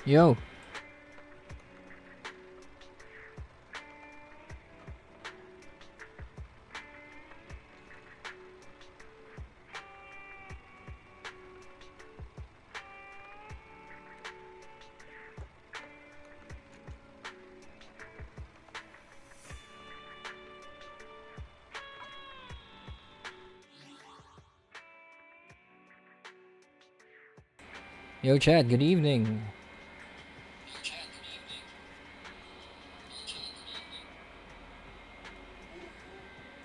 Yo. Yo, Chad, good evening.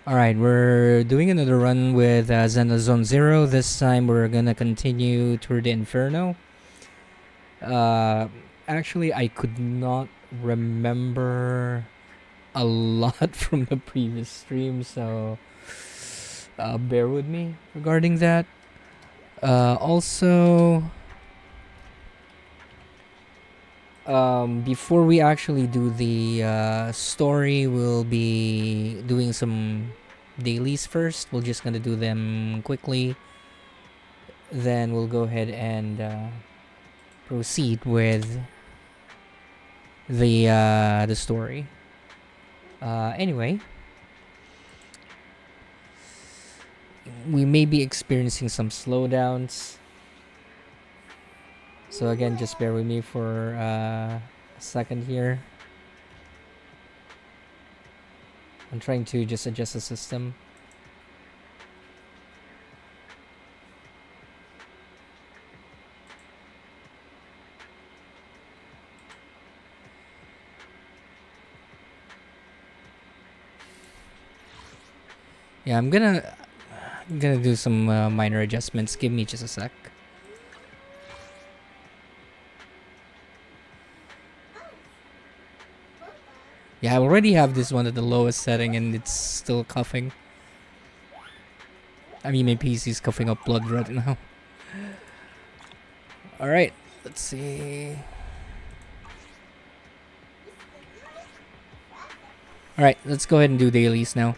Alright, we're doing another run with Zenless Zone Zero. This time we're gonna continue toward the Inferno. Uh, Actually, I could not remember a lot from the previous stream, so bear with me regarding that. Also, before we actually do the story, we'll be doing some dailies first. We're just gonna do them quickly. Then we'll go ahead and proceed with the story. Anyway, we may be experiencing some slowdowns. So again, just bear with me for a second here. I'm trying to just adjust the system. Yeah, I'm gonna do some minor adjustments. Give me just a sec. Yeah, I already have this one at the lowest setting and it's still coughing. I mean, my PC's coughing up blood right now. Alright, let's see. Alright, let's go ahead and do dailies now.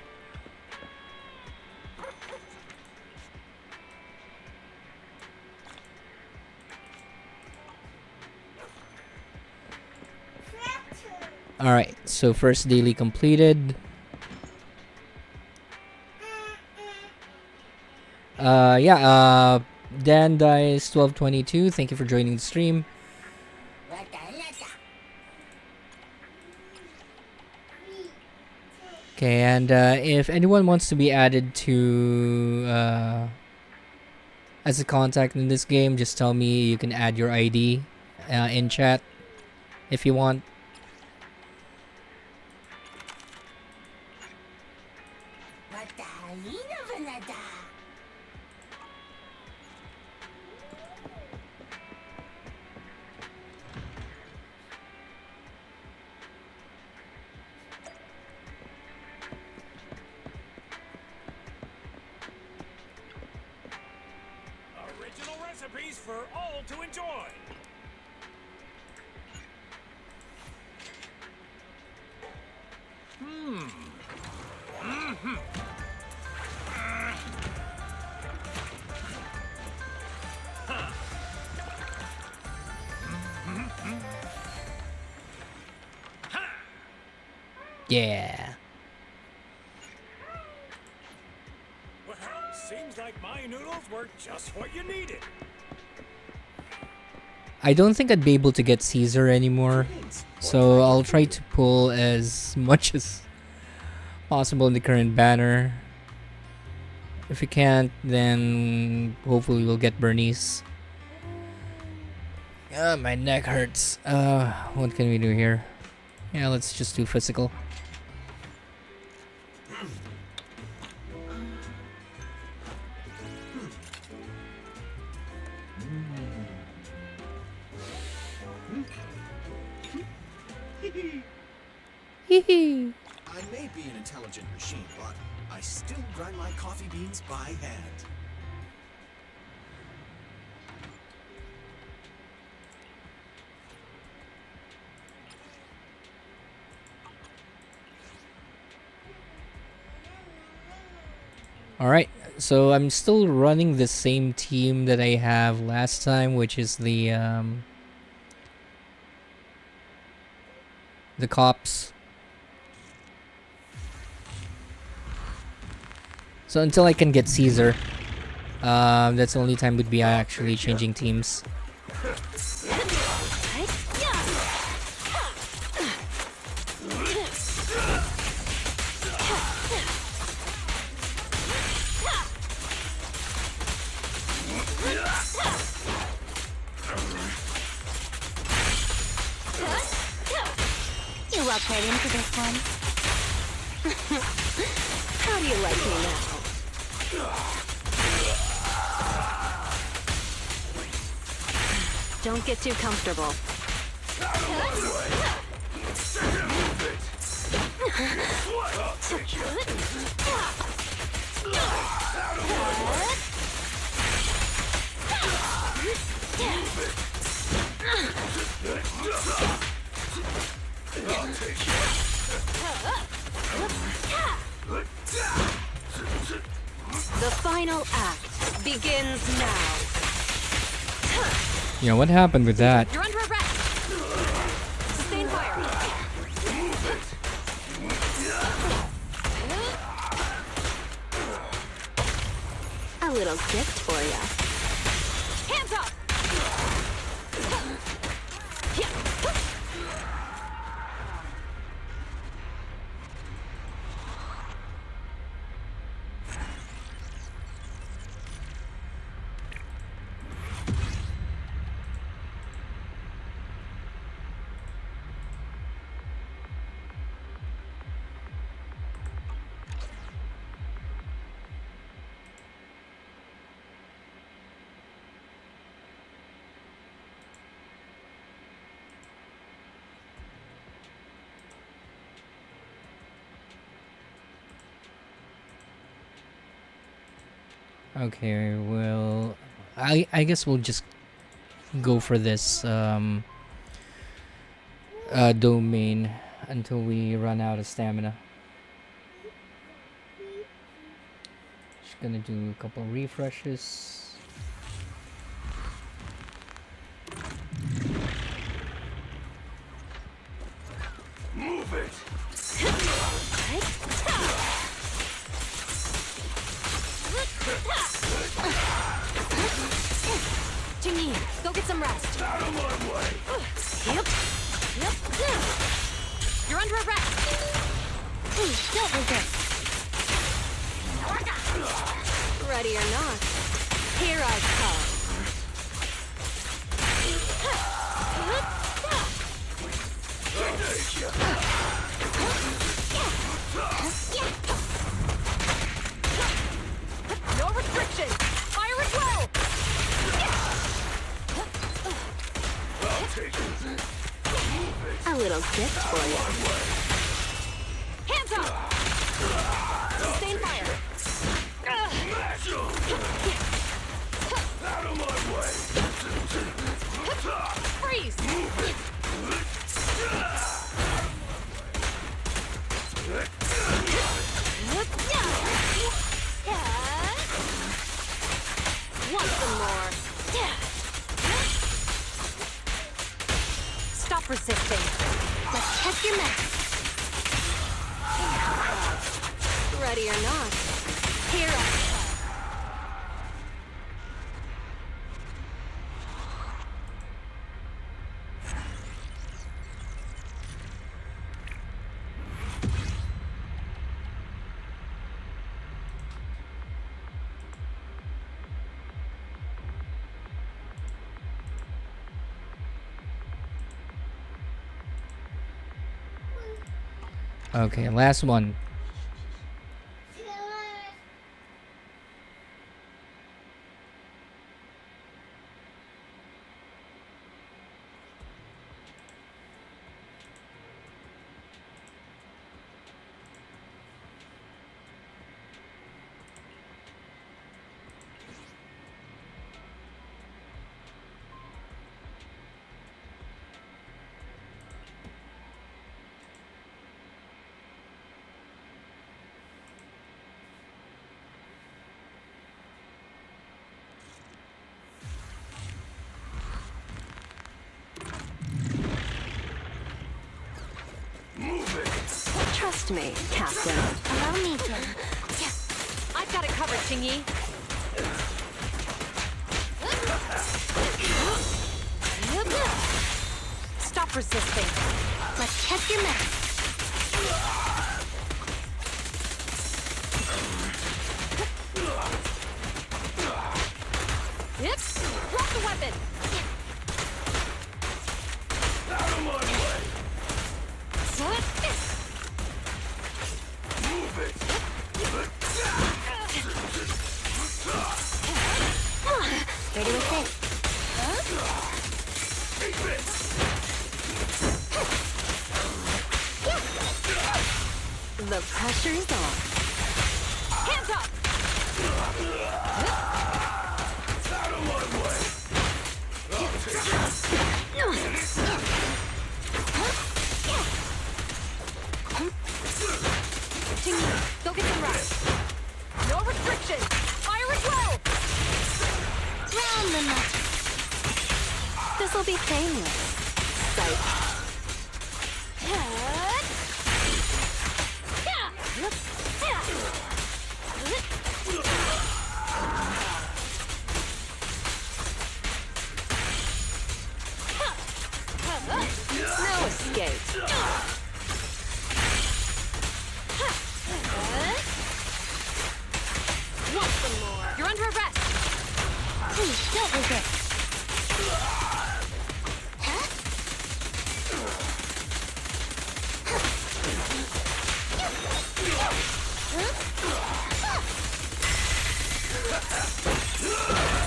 Alright, so first daily completed. Dan Dice 1222, thank you for joining the stream. Okay, and if anyone wants to be added to as a contact in this game, just tell me. You can add your ID in chat if you want. Original recipes for all to enjoy. Yeah. Well, seems like my noodles were just what you needed. I don't think I'd be able to get Caesar anymore, so I'll try to pull as much as possible in the current banner. If we can't, then hopefully we'll get Bernice. My neck hurts. What can we do here? Yeah, let's just do physical. I may be an intelligent machine, but I still grind my coffee beans by hand. Alright, so I'm still running the same team that I have last time, which is the the cops. So until I can get Caesar, that's the only time would be actually changing teams. You walked right into this one. How do you like me now? Don't get too comfortable. The final act begins now. You know what happened with that? You're under arrest. Sustain fire. A little gift for ya. Hands up. Okay, well, I guess we'll just go for this domain until we run out of stamina. Just gonna do a couple refreshes. Move it! Jimmy, go get some rest. Out of my way! Yep. You're under arrest. Don't resist. Ready or not, here I come. No restriction. Fire at will. A little gift for you. Hands up! Sustain fire. Out of my way! Freeze! Want some more? Stop resisting. Let's test your math. Ready or not, here I come. Okay, last one. Trust me, Captain. Allow me to. I've got it covered, Xingyi. Stop resisting. Let's test your math. Yep. Drop the weapon. Out of my way! Move it! Ready with this. Keep it! The pressure's on. Hands up. Out of my way! I'll take it! Xingyi, go get some rest. No restrictions. Fire at will. Round the nut. This'll be painless. Psych. No escape. Want some more? You're under arrest. Please, don't resist. Huh?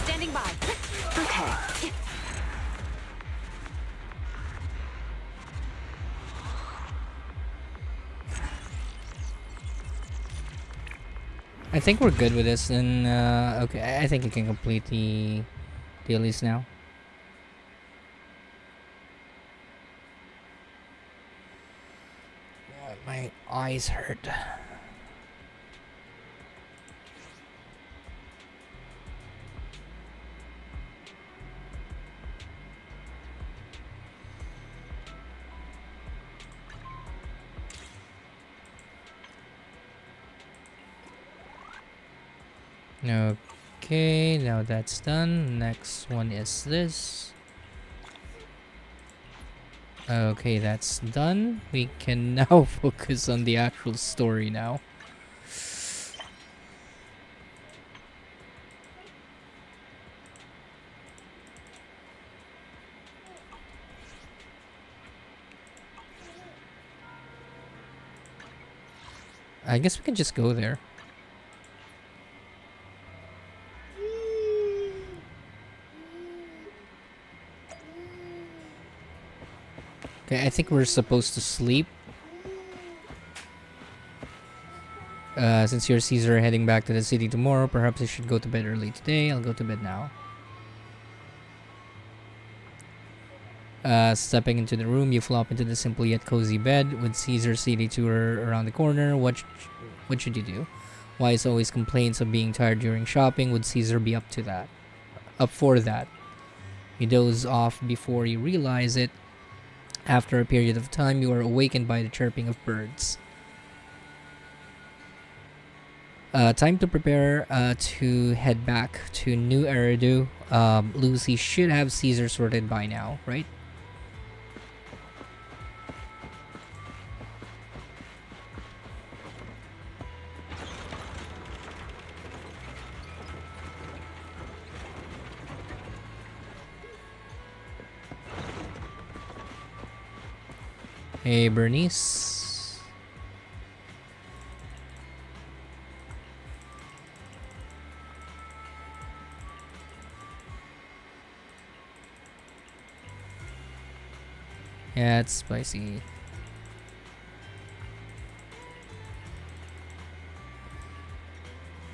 Standing by. Okay. I think we're good with this, and okay, I think you can complete the dailies now. My eyes hurt. Okay, now that's done. Next one is this. Okay, that's done. We can now focus on the actual story now. I guess we can just go there. Okay, I think we're supposed to sleep. Since you're Caesar heading back to the city tomorrow, perhaps I should go to bed early today. I'll go to bed now. Stepping into the room, you flop into the simple yet cozy bed with Caesar's city tour around the corner. What should you do? Wise always complains of being tired during shopping. Would Caesar be up to that? Up for that? You doze off before you realize it. After a period of time, you are awakened by the chirping of birds. Time to prepare to head back to New Eridu. Lucy should have Caesar sorted by now, right? Hey, Bernice. Yeah, it's spicy.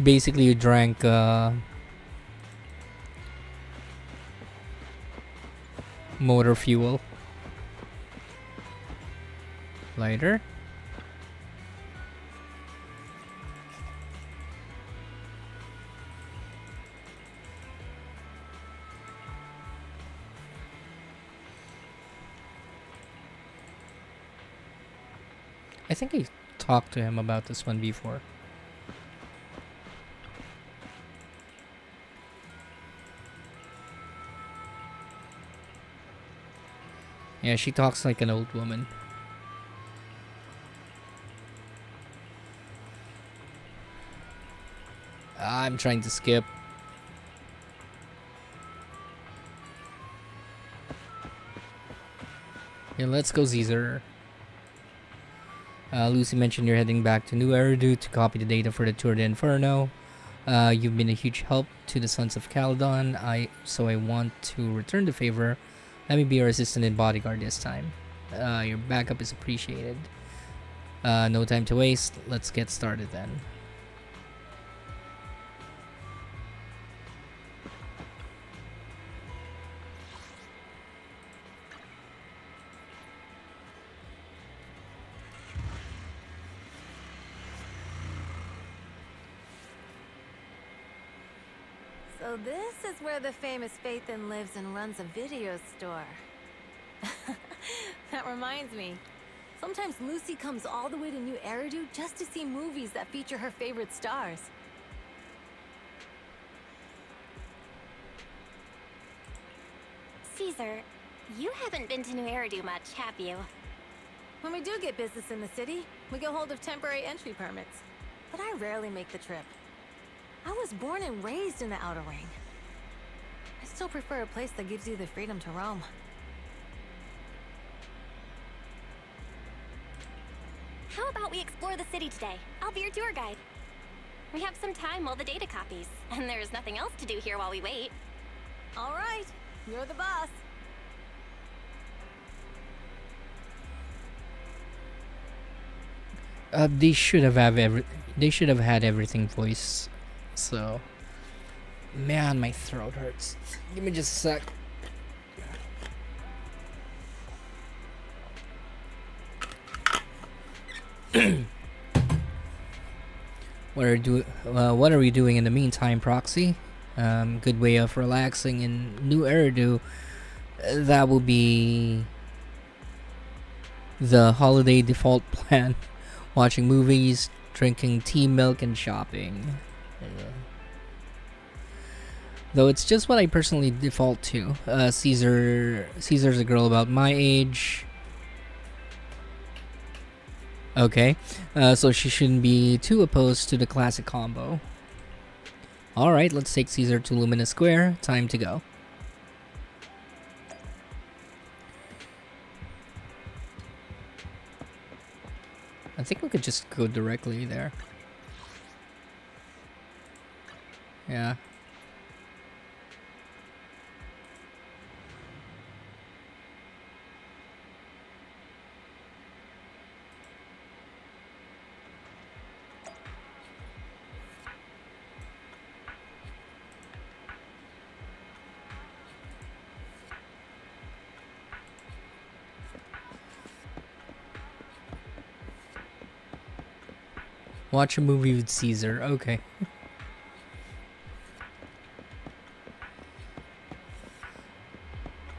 Basically, you drank motor fuel. Lighter. I think I talked to him about this one before. Yeah, she talks like an old woman. I'm trying to skip. Yeah, let's go, Caesar. Lucy mentioned you're heading back to New Eridu to copy the data for the Tour de Inferno. You've been a huge help to the Sons of Caledon, so I want to return the favor. Let me be your assistant and bodyguard this time. Your backup is appreciated. No time to waste. Let's get started then. So this is where the famous Phaethon lives and runs a video store. That reminds me. Sometimes Lucy comes all the way to New Eridu just to see movies that feature her favorite stars. Caesar, you haven't been to New Eridu much, have you? When we do get business in the city, we get hold of temporary entry permits. But I rarely make the trip. I was born and raised in the Outer Ring. I still prefer a place that gives you the freedom to roam. How about we explore the city today? I'll be your tour guide. We have some time while the data copies, and there's nothing else to do here while we wait. All right, you're the boss. They should have had everything voiced. So, man, my throat hurts. Give me just a sec. What are we doing in the meantime, Proxy? Good way of relaxing in New Eridu. That will be the holiday default plan. Watching movies, drinking tea, milk, and shopping. Though it's just what I personally default to. Caesar's a girl about my age. Okay, so she shouldn't be too opposed to the classic combo. Alright, let's take Caesar to Lumina Square. Time to go. I think we could just go directly there. Yeah. Watch a movie with Caesar. Okay.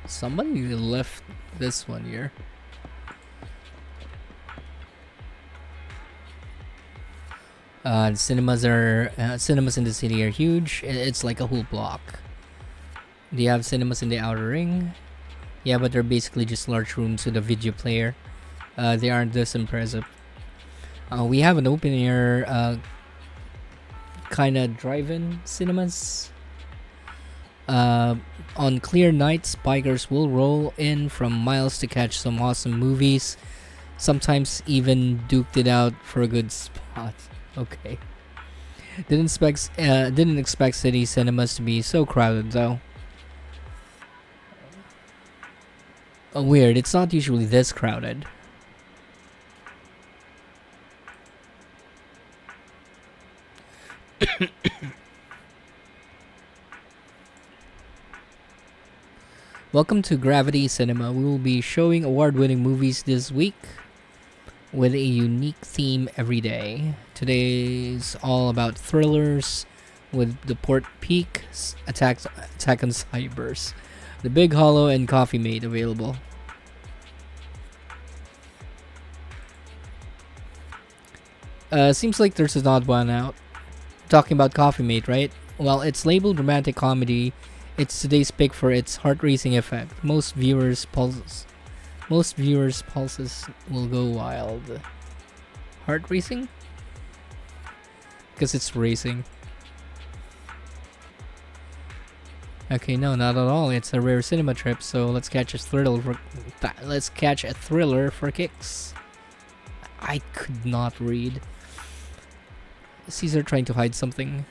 Somebody left this one here. The cinemas in the city are huge. It's like a whole block. Do you have cinemas in the Outer Ring? Yeah, but they're basically just large rooms with a video player. They aren't this impressive. We have an open air kind of drive-in cinemas. On clear nights, bikers will roll in from miles to catch some awesome movies. Sometimes even duked it out for a good spot. Okay. Didn't expect city cinemas to be so crowded though. Oh, weird. It's not usually this crowded. Welcome to Gravity Cinema. We will be showing award-winning movies this week with a unique theme every day. Today's all about thrillers with The Port Peak, Attack on Cybers, The Big Hollow, and Coffee Mate available. Seems like there's an odd one out. Talking about Coffee Mate, right? Well, it's labeled romantic comedy. It's today's pick for its heart-racing effect. Most viewers' pulses will go wild. Heart-racing? Because it's racing. Okay, no, not at all. It's a rare cinema trip, so let's catch a thriller for kicks. I could not read. Caesar trying to hide something.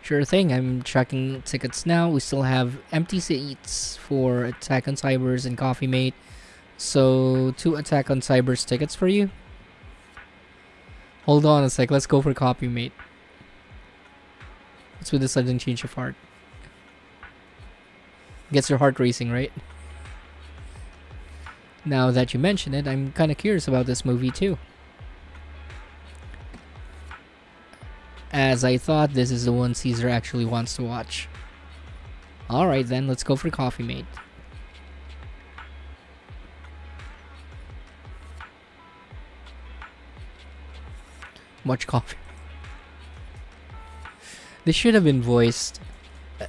Sure thing, I'm checking tickets now. We still have empty seats for Attack on Cybers and Coffee Mate. So, 2 Attack on Cybers tickets for you. Hold on a sec, let's go for Coffee Mate. What's with the sudden change of heart? Gets your heart racing, right? Now that you mention it, I'm kind of curious about this movie too. As I thought this is the one Caesar actually wants to watch. Alright then, let's go for Coffee Mate. Much coffee. This should have been voiced.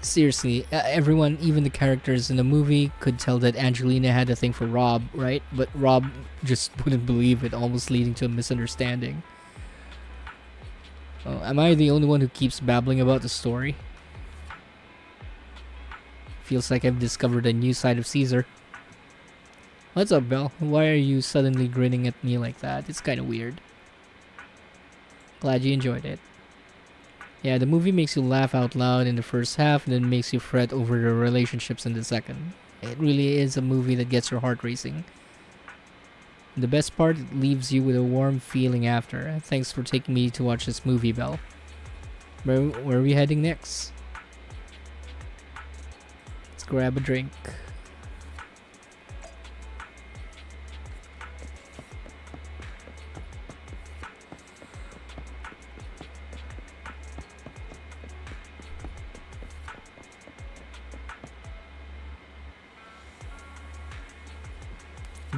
Seriously, everyone, even the characters in the movie, could tell that Angelina had a thing for Rob, right? But Rob just wouldn't believe it, almost leading to a misunderstanding. Oh, am I the only one who keeps babbling about the story? Feels like I've discovered a new side of Caesar. What's up, Belle? Why are you suddenly grinning at me like that? It's kind of weird. Glad you enjoyed it. Yeah, the movie makes you laugh out loud in the first half and then makes you fret over the relationships in the second. It really is a movie that gets your heart racing. The best part, it leaves you with a warm feeling after. Thanks for taking me to watch this movie, Belle. Where are we heading next? Let's grab a drink.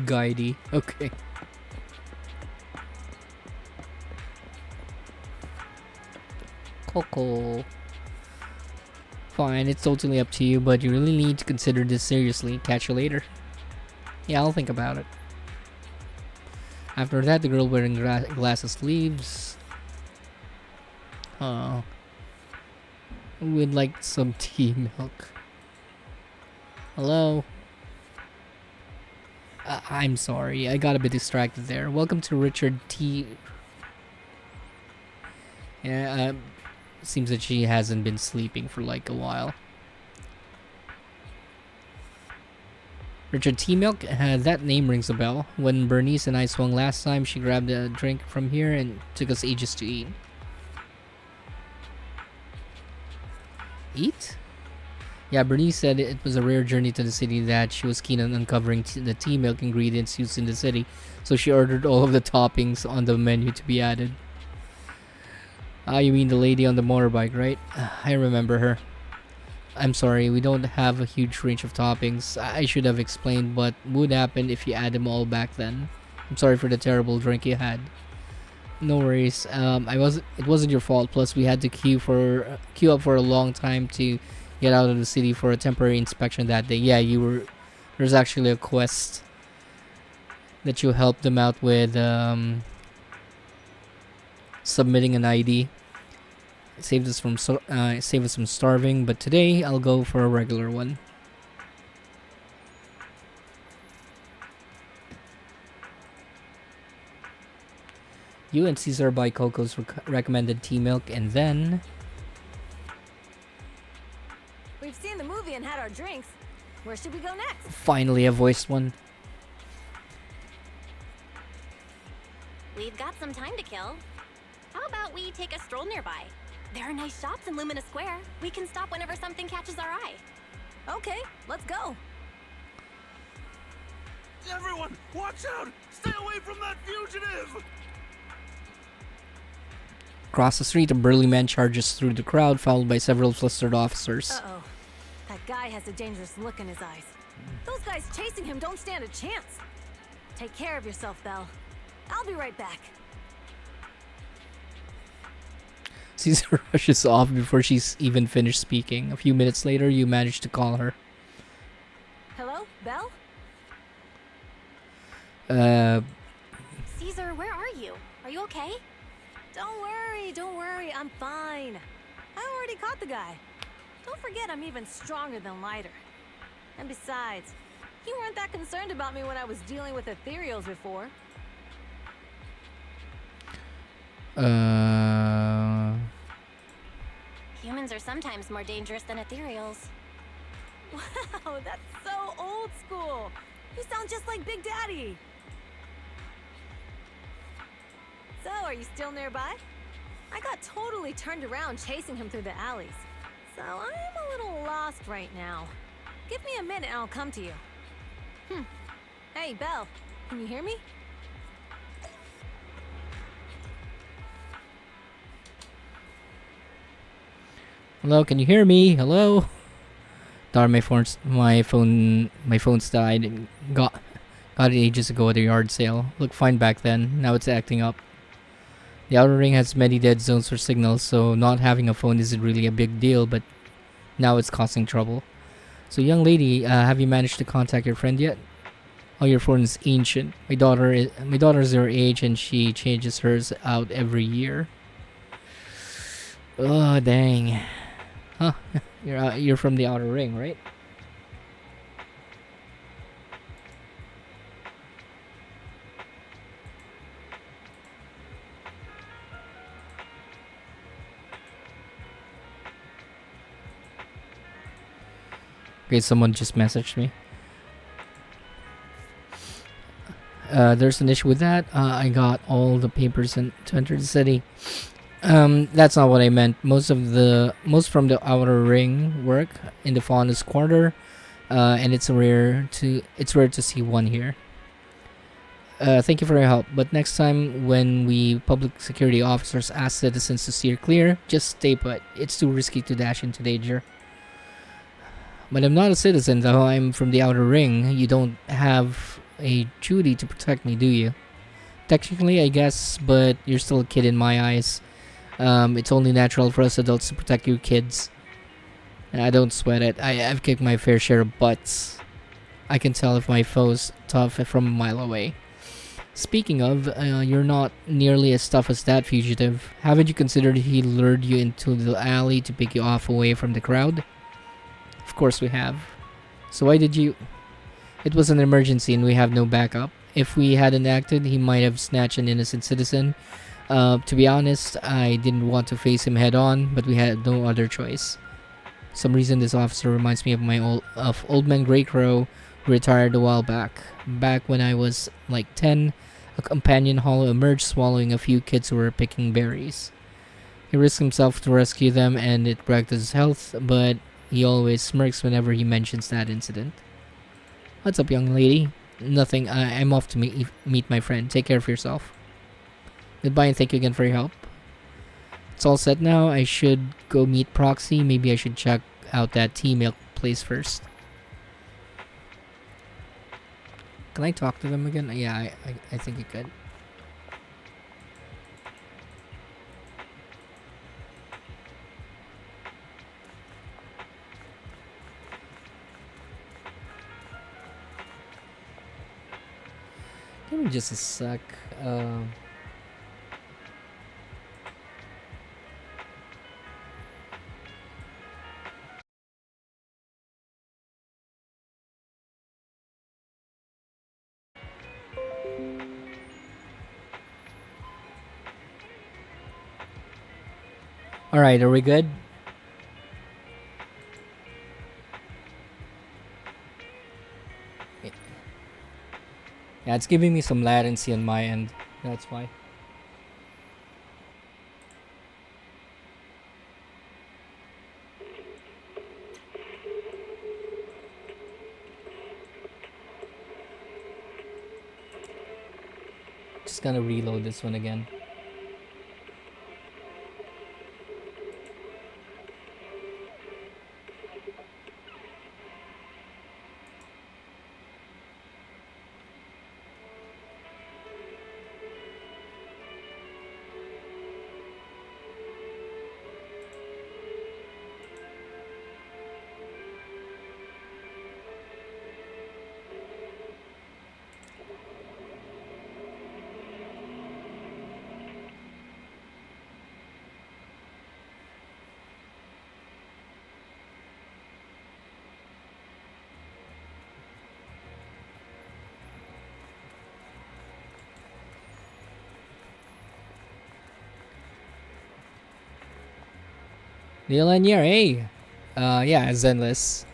Guidey. Okay. Coco. Fine, it's totally up to you, but you really need to consider this seriously. Catch you later. Yeah, I'll think about it. After that, the girl wearing glasses leaves. Oh. We'd like some tea milk. Hello? I'm sorry, I got a bit distracted there. Welcome to Richard T. Yeah, seems that she hasn't been sleeping for like a while. Richard T. Milk, that name rings a bell. When Bernice and I swung last time, she grabbed a drink from here and took us ages to eat. Eat? Yeah, Bernice said it was a rare journey to the city that she was keen on uncovering the tea milk ingredients used in the city, so she ordered all of the toppings on the menu to be added. Ah, you mean the lady on the motorbike, right? I remember her. I'm sorry, we don't have a huge range of toppings. I should have explained what would happen if you add them all back then. I'm sorry for the terrible drink you had. No worries. It wasn't your fault. Plus, we had to queue up for a long time to get out of the city for a temporary inspection that day. Yeah, there's actually a quest that you helped them out with, submitting an ID. Saved us from starving, but today I'll go for a regular one. You and Caesar buy Coco's recommended tea milk, and then We've seen the movie and had our drinks. Where should we go next? finally a voiced one. We've got some time to kill. How about we take a stroll nearby? There are nice shops in Lumina Square. We can stop whenever something catches our eye. Okay, let's go. Everyone, watch out! Stay away from that fugitive! Across the street, a burly man charges through the crowd, followed by several flustered officers. Uh-oh. That guy has a dangerous look in his eyes. Those guys chasing him don't stand a chance. Take care of yourself, Belle. I'll be right back. Caesar rushes off before she's even finished speaking. A few minutes later, you manage to call her. Hello, Belle? Uh, Caesar, where are you? Are you okay? Don't worry, I'm fine. I already caught the guy. Don't forget I'm even stronger than Lighter. And besides, you weren't that concerned about me when I was dealing with ethereals before. Humans are sometimes more dangerous than ethereals. Wow, that's so old school. You sound just like Big Daddy. So, are you still nearby? I got totally turned around chasing him through the alleys. So, I'm a little lost right now. Give me a minute and I'll come to you. Hey, Belle, can you hear me? hello, can you hear me? Hello. Darn, my phone's died. Got it ages ago at a yard sale. Looked fine back then. Now it's acting up. The outer ring has many dead zones for signals, so not having a phone isn't really a big deal. But now it's causing trouble. So, young lady, have you managed to contact your friend yet? Oh, your phone is ancient. My daughter's your age, and she changes hers out every year. Oh, dang. Huh? You're from the outer ring, right? Okay, someone just messaged me. There's an issue with that. I got all the papers to enter the city. That's not what I meant. Most from the outer ring work in the Faunus Quarter, and it's rare to see one here. Thank you for your help, but next time when we public security officers ask citizens to steer clear, just stay put. It's too risky to dash into danger. But I'm not a citizen, though. I'm from the outer ring. You don't have a duty to protect me, do you? Technically, I guess, but you're still a kid in my eyes. It's only natural for us adults to protect you kids. And I don't sweat it. I've kicked my fair share of butts. I can tell if my foe's tough from a mile away. Speaking of, you're not nearly as tough as that fugitive. Haven't you considered he lured you into the alley to pick you off away from the crowd? Of course we have. So why did you... It was an emergency and we have no backup. If we hadn't acted, he might have snatched an innocent citizen. To be honest, I didn't want to face him head on, but we had no other choice. Some reason this officer reminds me of Old Man Greycrow, who retired a while back. Back when I was like 10, a companion hollow emerged swallowing a few kids who were picking berries. He risked himself to rescue them and it wrecked his health, but he always smirks whenever he mentions that incident. What's up, young lady? Nothing. I'm off to meet my friend. Take care of yourself. Goodbye and thank you again for your help. It's all set now. I should go meet Proxy. Maybe I should check out that tea milk place first. Can I talk to them again? Yeah, I think you could. Give me just a sec. Alright, are we good? Yeah, it's giving me some latency on my end. That's why. Just gonna reload this one again. Dylan, yeah, hey. Yeah, Zenless.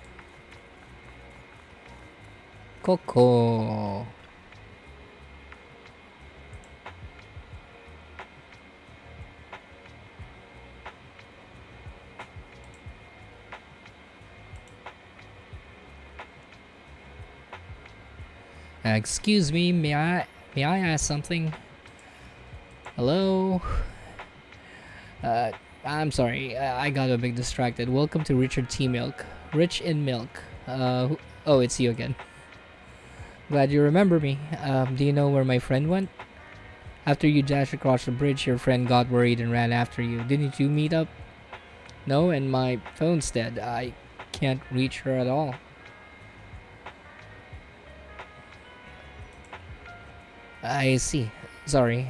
Coco. Excuse me, may I ask something? Hello? Uh, I'm sorry, I got a bit distracted. Welcome to Richard T. Milk. Rich in Milk. Oh, it's you again. Glad you remember me. Do you know where my friend went? After you dashed across the bridge, your friend got worried and ran after you. Didn't you meet up? No, and my phone's dead. I can't reach her at all. I see. Sorry,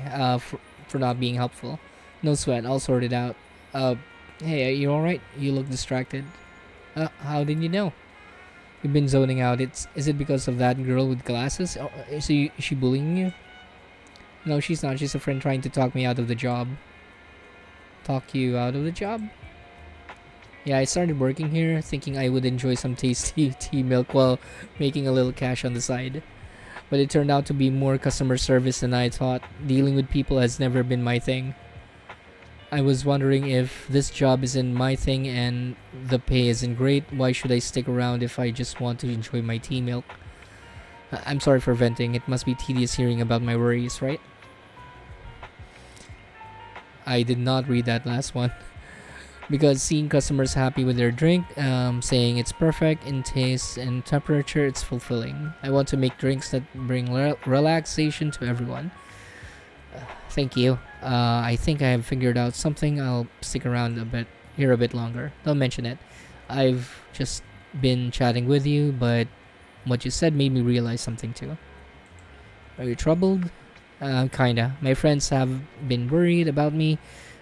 for not being helpful. No sweat, I'll sort it out. Uh, hey, are you alright? You look distracted. How did you know? You've been zoning out. Is it because of that girl with glasses? Is she bullying you? No, she's not. She's a friend trying to talk me out of the job. Talk you out of the job? Yeah, I started working here thinking I would enjoy some tasty tea milk while making a little cash on the side. But it turned out to be more customer service than I thought. Dealing with people has never been my thing. I was wondering if this job isn't my thing and the pay isn't great, why should I stick around if I just want to enjoy my tea milk? I'm sorry for venting. It must be tedious hearing about my worries, right? I did not read that last one. Because seeing customers happy with their drink, saying it's perfect in taste and temperature, it's fulfilling. I want to make drinks that bring relaxation to everyone. Thank you. I think I have figured out something. I'll stick around a bit longer. Don't mention it. I've just been chatting with you, but what you said made me realize something too. Are you troubled? Kinda. My friends have been worried about me.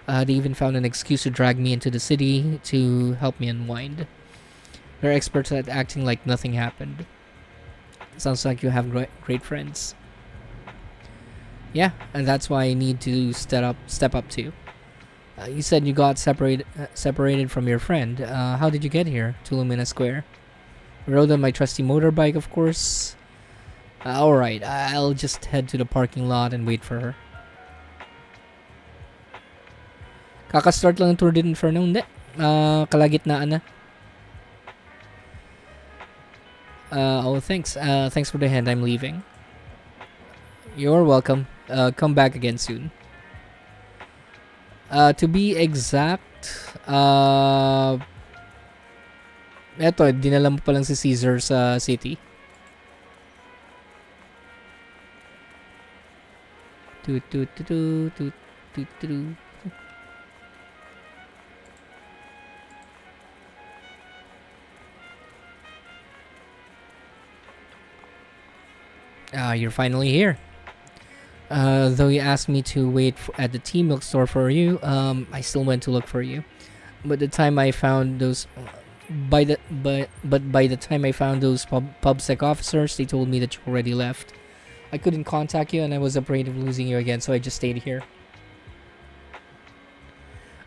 They even found an excuse to drag me into the city to help me unwind. They're experts at acting like nothing happened. Sounds like you have great friends. Yeah, and that's why I need to step up too. You said you got separated from your friend. How did you get here to Lumina Square? Rode on my trusty motorbike, of course. Alright, I'll just head to the parking lot and wait for her. Kakastart lang ng Tour de Inferno. Hindi. Kalagitnaan na. Oh, thanks. Thanks for the hand. I'm leaving. You're welcome. Come back again soon. To be exact, eto, dinala mo pa lang si Caesar sa city. Toot toot toot toot toot toot. You're finally here. Though you asked me to wait at the tea milk store for you, I still went to look for you. But the time I found those, by the time I found those pubsec officers, they told me that you already left. I couldn't contact you, and I was afraid of losing you again, so I just stayed here.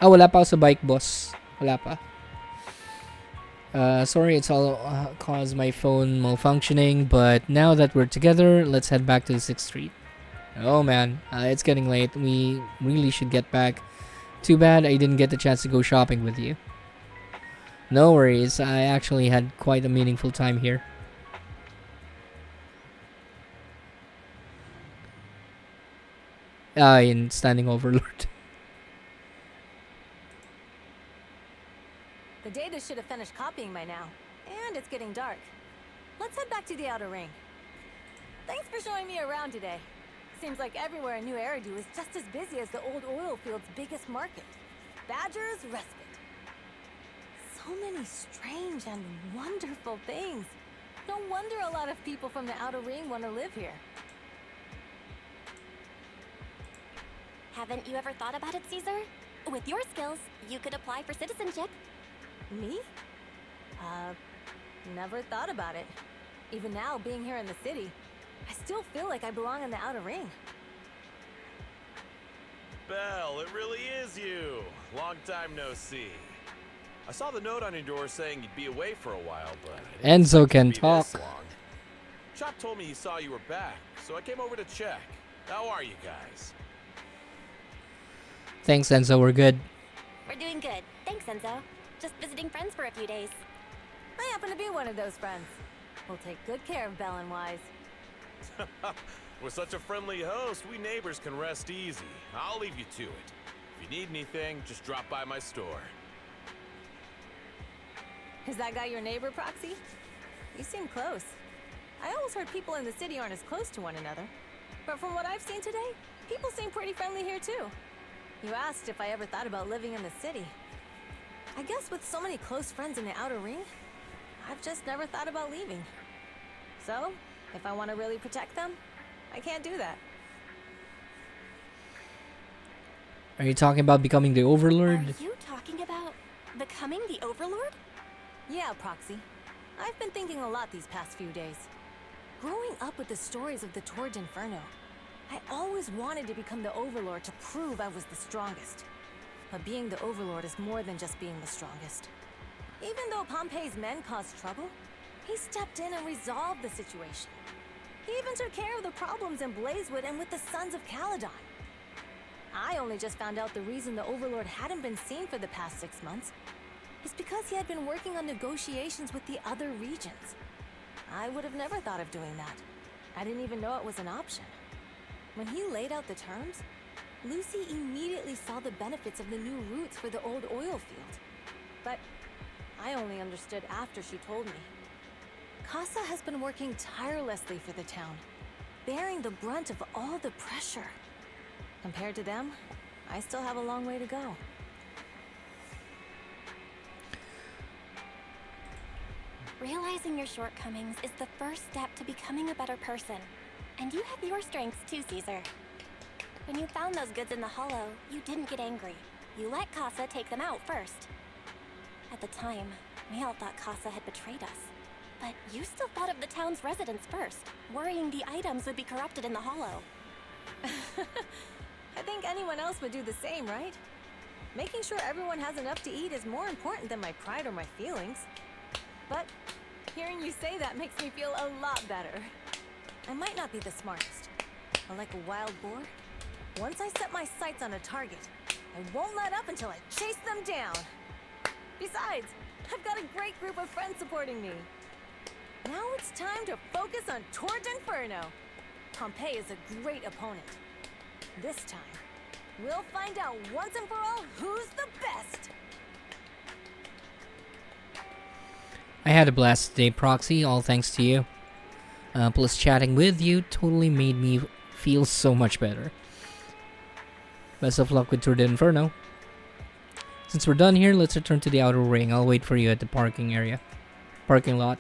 Wala pa ako sa bike, boss. Wala pa. Sorry, it's all caused my phone malfunctioning, but now that we're together, let's head back to the 6th Street. Oh man, it's getting late. We really should get back. Too bad I didn't get the chance to go shopping with you. No worries, I actually had quite a meaningful time here. In Standing Overlord. The data should have finished copying by now. And it's getting dark. Let's head back to the outer ring. Thanks for showing me around today. Seems like everywhere in New Eridu is just as busy as the old oil field's biggest market. Badger's Respite. So many strange and wonderful things. No wonder a lot of people from the outer ring want to live here. Haven't you ever thought about it, Caesar? With your skills, you could apply for citizenship. Me? Never thought about it. Even now, being here in the city, I still feel like I belong in the outer ring. Belle, it really is you. Long time no see. I saw the note on your door saying you'd be away for a while, but I didn't Enzo expect can it to be this talk. long. Chop told me he saw you were back, so I came over to check. How are you guys? Thanks, Enzo. We're good. We're doing good. Thanks, Enzo. Just visiting friends for a few days. I happen to be one of those friends. We'll take good care of Belle and Wise. With such a friendly host, we neighbors can rest easy. I'll leave you to it. If you need anything, just drop by my store. Is that guy your neighbor, Proxy? You seem close. I always heard people in the city aren't as close to one another. But from what I've seen today, people seem pretty friendly here too. You asked if I ever thought about living in the city. I guess with so many close friends in the outer ring, I've just never thought about leaving. So, if I want to really protect them, I can't do that. Are you talking about becoming the Overlord? Are you talking about becoming the Overlord? Yeah, Proxy. I've been thinking a lot these past few days. Growing up with the stories of the Torrid Inferno, I always wanted to become the Overlord to prove I was the strongest. But being the Overlord is more than just being the strongest. Even though Pompey's men caused trouble, he stepped in and resolved the situation. He even took care of the problems in Blazewood and with the Sons of Caledon. I only just found out the reason the Overlord hadn't been seen for the past 6 months is because he had been working on negotiations with the other regions. I would have never thought of doing that. I didn't even know it was an option. When he laid out the terms, Lucy immediately saw the benefits of the new routes for the old oil field. But I only understood after she told me. Casa has been working tirelessly for the town, bearing the brunt of all the pressure. Compared to them, I still have a long way to go. Realizing your shortcomings is the first step to becoming a better person. And you have your strengths too, Caesar. When you found those goods in the hollow, you didn't get angry. You let Casa take them out first. At the time, we all thought Casa had betrayed us. But you still thought of the town's residents first, worrying the items would be corrupted in the hollow. I think anyone else would do the same, right? Making sure everyone has enough to eat is more important than my pride or my feelings. But hearing you say that makes me feel a lot better. I might not be the smartest, but like a wild boar, once I set my sights on a target, I won't let up until I chase them down. Besides, I've got a great group of friends supporting me. Now it's time to focus on Torrid Inferno. Pompey is a great opponent. This time, we'll find out once and for all who's the best. I had a blast today, Proxy, all thanks to you. Plus, chatting with you totally made me feel so much better. Best of luck with Tour de Inferno. Since we're done here, let's return to the outer ring. I'll wait for you at the parking lot.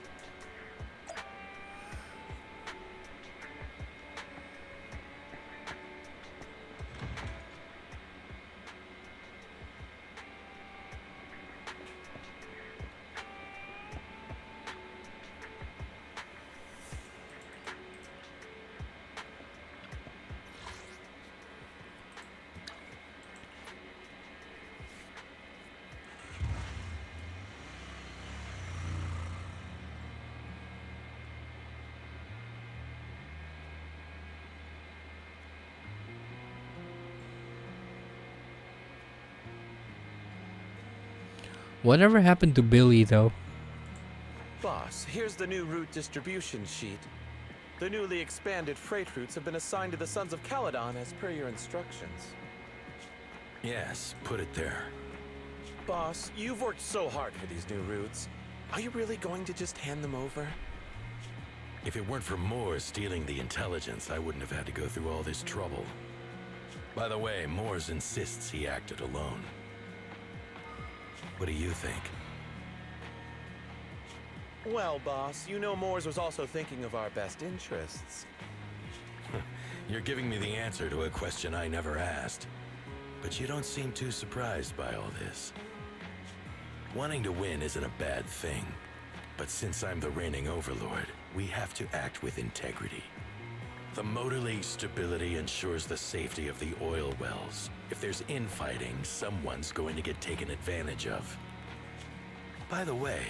Whatever happened to Billy, though? Boss, here's the new route distribution sheet. The newly expanded freight routes have been assigned to the Sons of Caledon as per your instructions. Yes, put it there. Boss, you've worked so hard for these new routes. Are you really going to just hand them over? If it weren't for Moores stealing the intelligence, I wouldn't have had to go through all this trouble. By the way, Moores insists he acted alone. What do you think? Well, boss, you know Moores was also thinking of our best interests. You're giving me the answer to a question I never asked. But you don't seem too surprised by all this. Wanting to win isn't a bad thing. But since I'm the reigning overlord, we have to act with integrity. The Motor League's stability ensures the safety of the oil wells. If there's infighting, someone's going to get taken advantage of. By the way,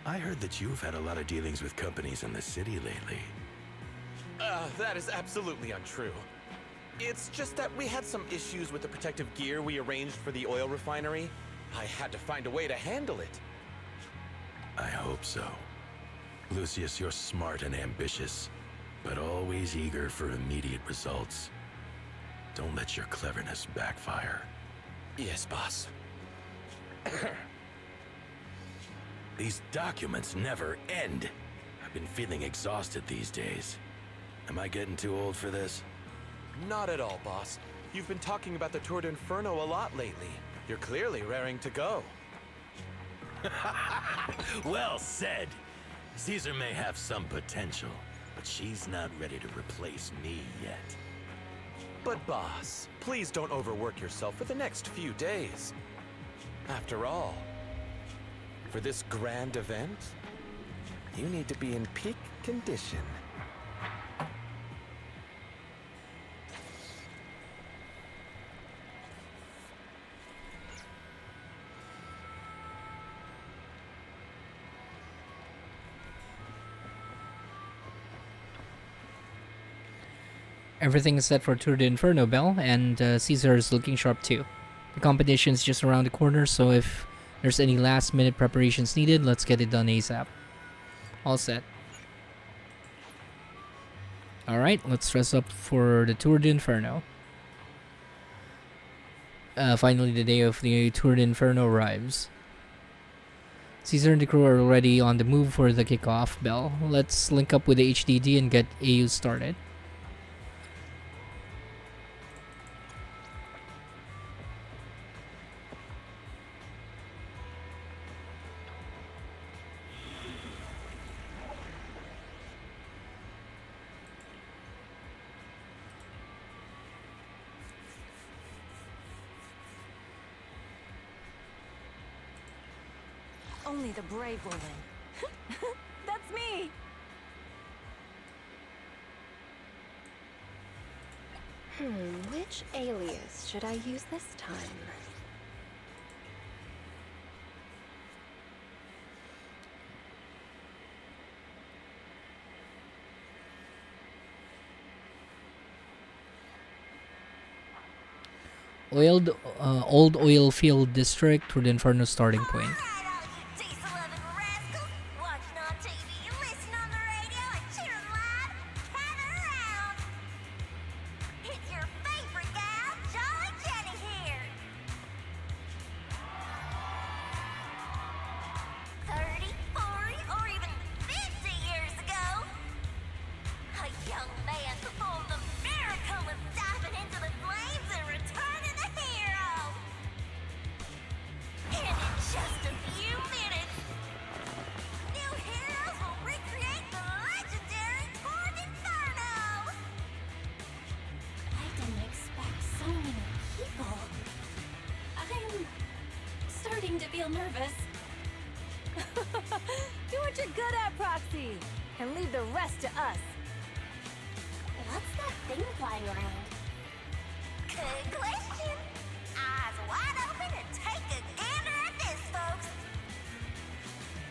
I heard that you've had a lot of dealings with companies in the city lately. That is absolutely untrue. It's just that we had some issues with the protective gear we arranged for the oil refinery. I had to find a way to handle it. I hope so. Lucius, you're smart and ambitious, but always eager for immediate results. Don't let your cleverness backfire. Yes, boss. These documents never end. I've been feeling exhausted these days. Am I getting too old for this? Not at all, boss. You've been talking about the Tour d'Inferno a lot lately. You're clearly raring to go. Well said. Caesar may have some potential, but she's not ready to replace me yet. But boss, please don't overwork yourself for the next few days. After all, for this grand event, you need to be in peak condition. Everything is set for Tour de Inferno, Bell, and Caesar is looking sharp too. The competition is just around the corner, so if there's any last minute preparations needed, let's get it done ASAP. All set. Alright, let's dress up for the Tour de Inferno. Finally, the day of the Tour de Inferno arrives. Caesar and the crew are already on the move for the kickoff, Bell. Let's link up with the HDD and get AU started. Only the brave will win. That's me! Which alias should I use this time? Old oil field district to the Inferno starting point. To feel nervous. Do what you're good at, Proxy, and leave the rest to us. What's that thing flying around? Good question. Eyes wide open and take a gander at this, folks.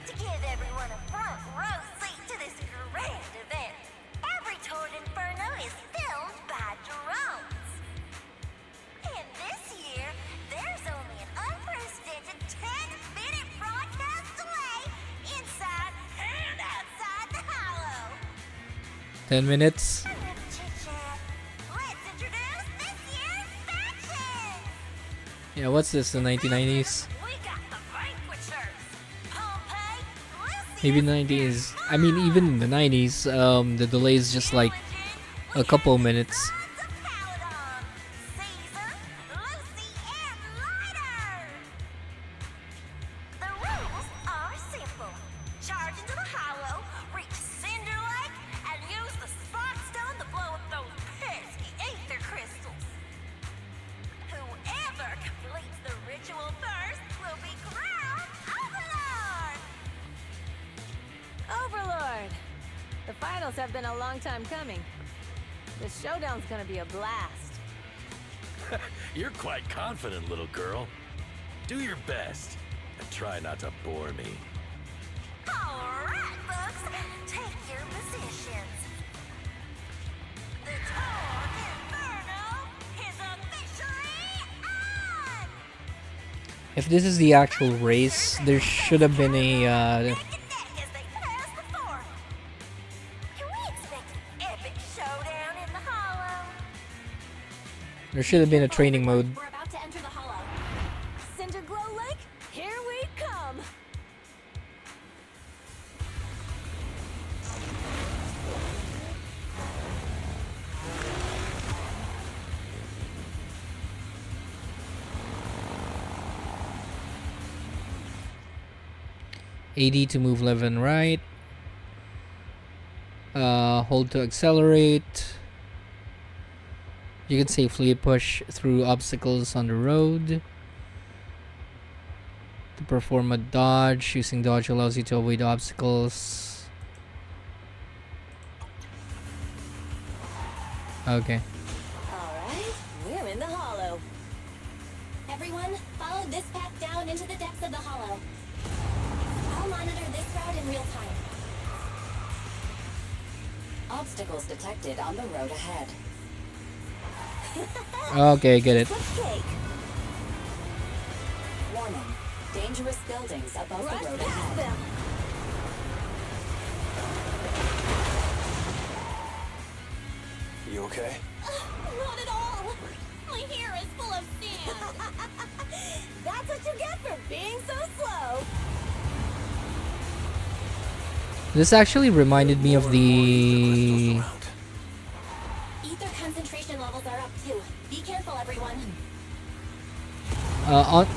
To give everyone a front row seat to this grand event, every Tour d'Inferno is filmed by drones. And this year, there's only an unprecedented 10-minute broadcast delay inside and outside the hollow. 10 minutes. Let's introduce this year's faction. Yeah, what's this, the 1990s? We got the Vanquishers. Pompeii, Maybe 90s. I mean, even in the 90s, the delay is just like a couple minutes. The rules are simple. Charge into the hollow, reach Cinder Lake, and use the Spark Stone to blow up those pesky ether crystals. Whoever completes the ritual first will be crowned Overlord. Overlord! The finals have been a long time coming. This showdown's gonna be a blast. You're quite confident, little girl. Do your best. And try not to bore me. Alright, folks, take your positions. The tour Inferno is officially on! If this is the actual race, there should have been a Neck and neck as they pass the fort. Can we expect an epic showdown in the hollow? there should have been a training mode. We're about to enter the hollow. Cinderglow Lake, here we come. AD to move left and right. Hold to accelerate. You can safely push through obstacles on the road. To perform a dodge, using dodge allows you to avoid obstacles. Okay. Alright, we're in the hollow. Everyone, follow this path down into the depths of the hollow. I'll monitor this route in real time. Obstacles detected on the road ahead. Okay, get it. Quick cake. Warning. Dangerous buildings above Rush the road past ahead. them. You okay? Not at all. My hair is full of sand. That's what you get for being so slow. This actually reminded me of the Ether concentration levels are up too. Be careful, everyone.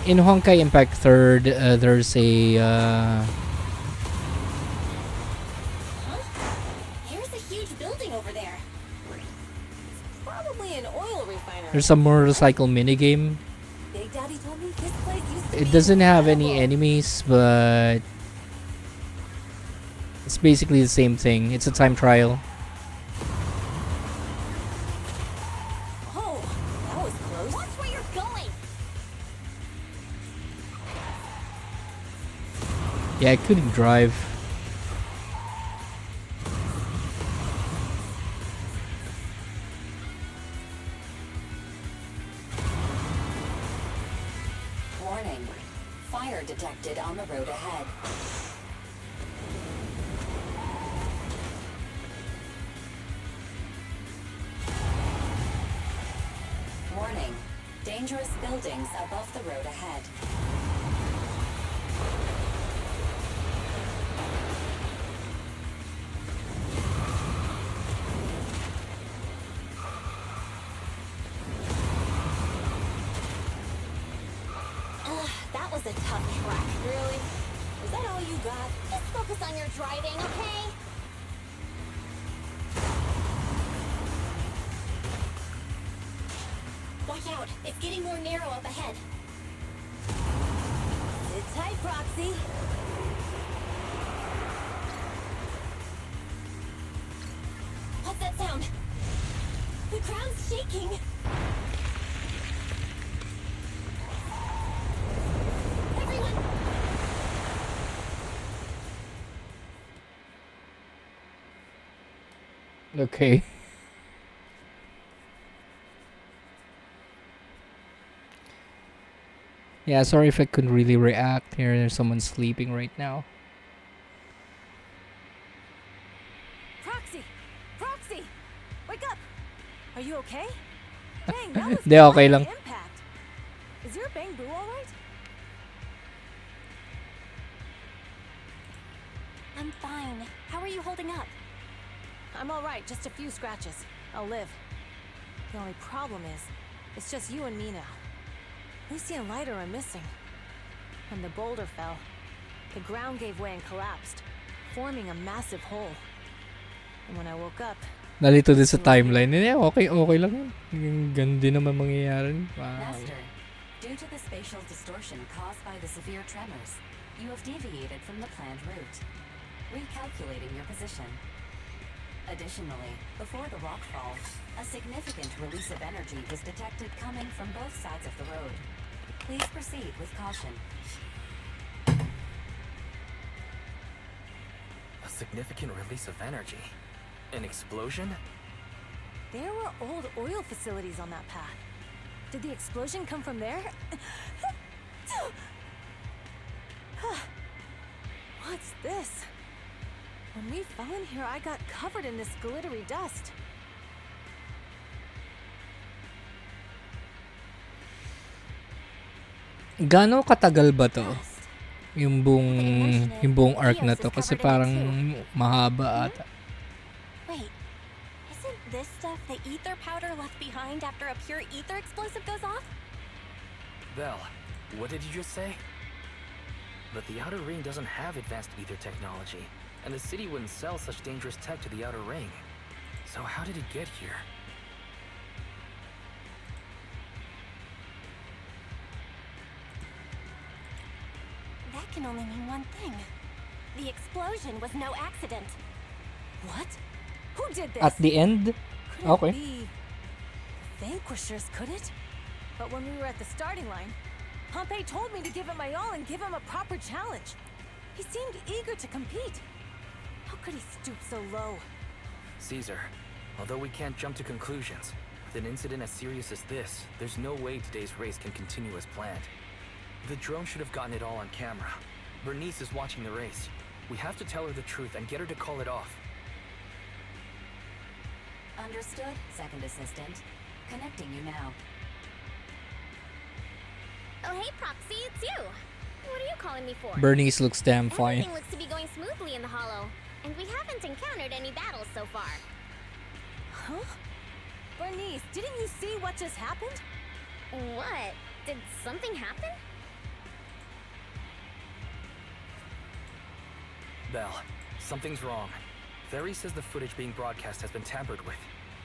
in Honkai Impact 3rd. There's a Huh? Here's a huge building over there. Probably an oil refinery. there's a motorcycle minigame. Big Daddy told me this place used to It be doesn't have any incredible. enemies, but it's basically the same thing. It's a time trial. Oh, that was close. Watch where you're going. Yeah, I couldn't drive. Warning. Fire detected on the road ahead. Warning. Dangerous buildings above the road ahead. That was a tough track. Really? Is that all you got? Just focus on your driving, okay? Watch out. It's getting more narrow up ahead. Sit tight, Proxy. What's that sound? The ground's shaking. Everyone, Okay. Yeah, sorry if I couldn't really react here. There's someone sleeping right now. Proxy! Proxy! Wake up! Are you okay? Dang, that was Di, okay quite lang. an impact. Is your bang boo alright? I'm fine. How are you holding up? I'm alright, just a few scratches. I'll live. The only problem is, it's just you and me now. Lucy and Lighter are missing. When the boulder fell, the ground gave way and collapsed, forming a massive hole. And when I woke up, Nalito din sa timeline. Eh, okay lang yun. Yung ganun din naman mangyayari. Wow. Master, due to the spatial distortion caused by the severe tremors, you have deviated from the planned route, recalculating your position. Additionally, before the rockfall, a significant release of energy was detected coming from both sides of the road. Please proceed with caution. significant release of energy. An explosion? There were old oil facilities on that path. Did the explosion come from there? What's this? When we fell in here, I got covered in this glittery dust. Gaano katagal ba to? Yung buong arc na to kasi parang mahaba ata. Wait, isn't this stuff the ether powder left behind after a pure ether explosive goes off? Belle, what did you just say? But the Outer Ring doesn't have advanced ether technology, and the city wouldn't sell such dangerous tech to the Outer Ring. So how did it get here? That can only mean one thing. The explosion was no accident. What? Who did this? At the end? Couldn't Okay. be Vanquishers, could it? But when we were at the starting line, Pompey told me to give it my all and give him a proper challenge. He seemed eager to compete. How could he stoop so low? Caesar, although we can't jump to conclusions, with an incident as serious as this, there's no way today's race can continue as planned. The drone should have gotten it all on camera. Bernice is watching the race. We have to tell her the truth and get her to call it off. Understood, second assistant. Connecting you now. Oh, hey, Proxy, it's you. What are you calling me for? Bernice looks damn fine. Everything looks to be going smoothly in the Hollow, and we haven't encountered any battles so far. Huh? Bernice, didn't you see what just happened? What? Did something happen? Belle, something's wrong. Ferry says the footage being broadcast has been tampered with.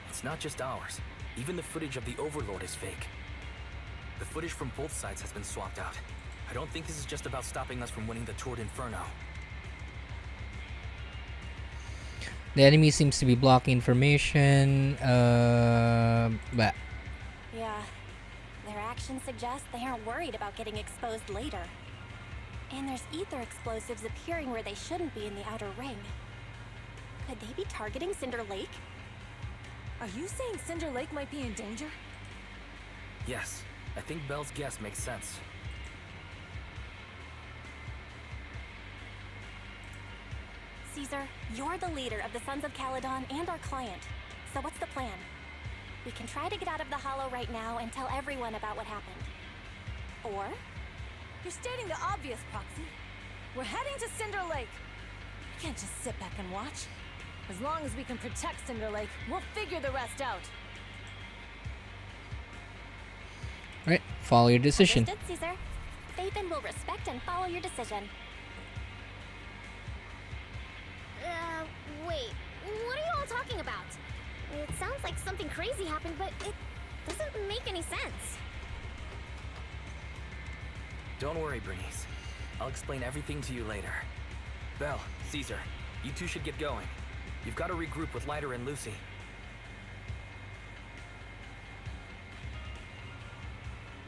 It's not just ours. Even the footage of the Overlord is fake. The footage from both sides has been swapped out. I don't think this is just about stopping us from winning the Tour d'Inferno. The enemy seems to be blocking information. But Yeah. Their actions suggest they aren't worried about getting exposed later. And there's ether explosives appearing where they shouldn't be in the Outer Ring. Could they be targeting Cinder Lake? Are you saying Cinder Lake might be in danger? Yes, I think Belle's guess makes sense. Caesar, you're the leader of the Sons of Caledon and our client. So what's the plan? We can try to get out of the Hollow right now and tell everyone about what happened. Or You're stating the obvious, Proxy. We're heading to Cinder Lake. We can't just sit back and watch. As long as we can protect Cinder Lake, we'll figure the rest out. right, follow your decision. Understood, Caesar. Phaethon will respect and follow your decision. Wait. What are you all talking about? It sounds like something crazy happened, but it doesn't make any sense. Don't worry, Bernice. I'll explain everything to you later. Belle, Caesar, you two should get going. You've got to regroup with Leiter and Lucy.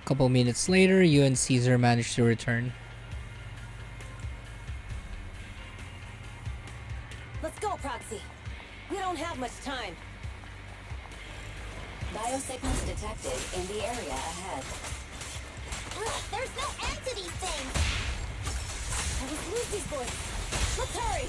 Couple minutes later, you and Caesar manage to return. Let's go, Proxy. We don't have much time. Biosignals detected in the area ahead. There's no end to these things! That was Lucy's voice. Let's hurry!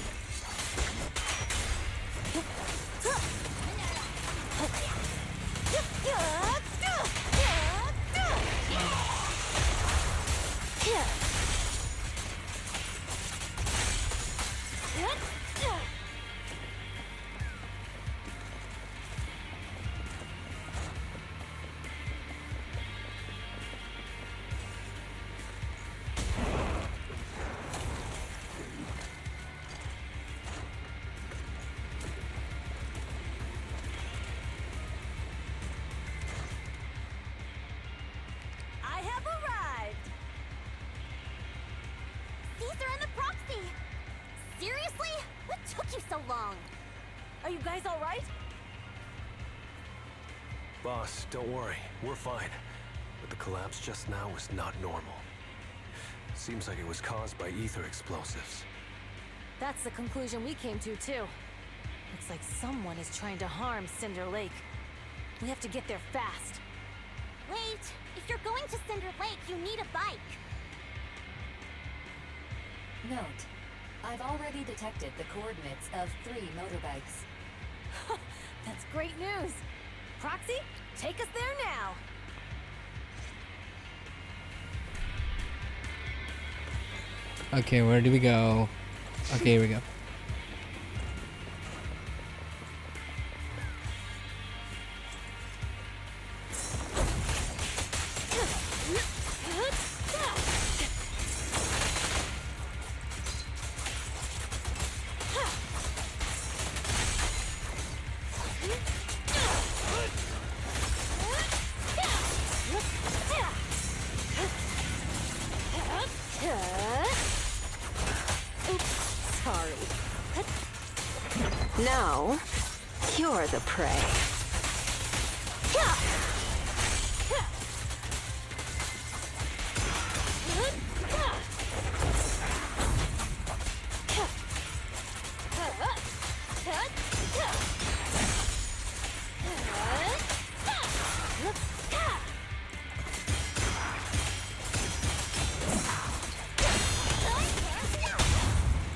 I have arrived! Caesar and the Proxy! Seriously? What took you so long? Are you guys alright? Boss, don't worry. We're fine. But the collapse just now was not normal. Seems like it was caused by ether explosives. That's the conclusion we came to, too. Looks like someone is trying to harm Cinder Lake. We have to get there fast. Wait! If you're going to Cinder Lake, you need a bike! Note, I've already detected the coordinates of 3 motorbikes. That's great news! Proxy, take us there now! Okay, where do we go? Okay, here we go. Now, you're the prey.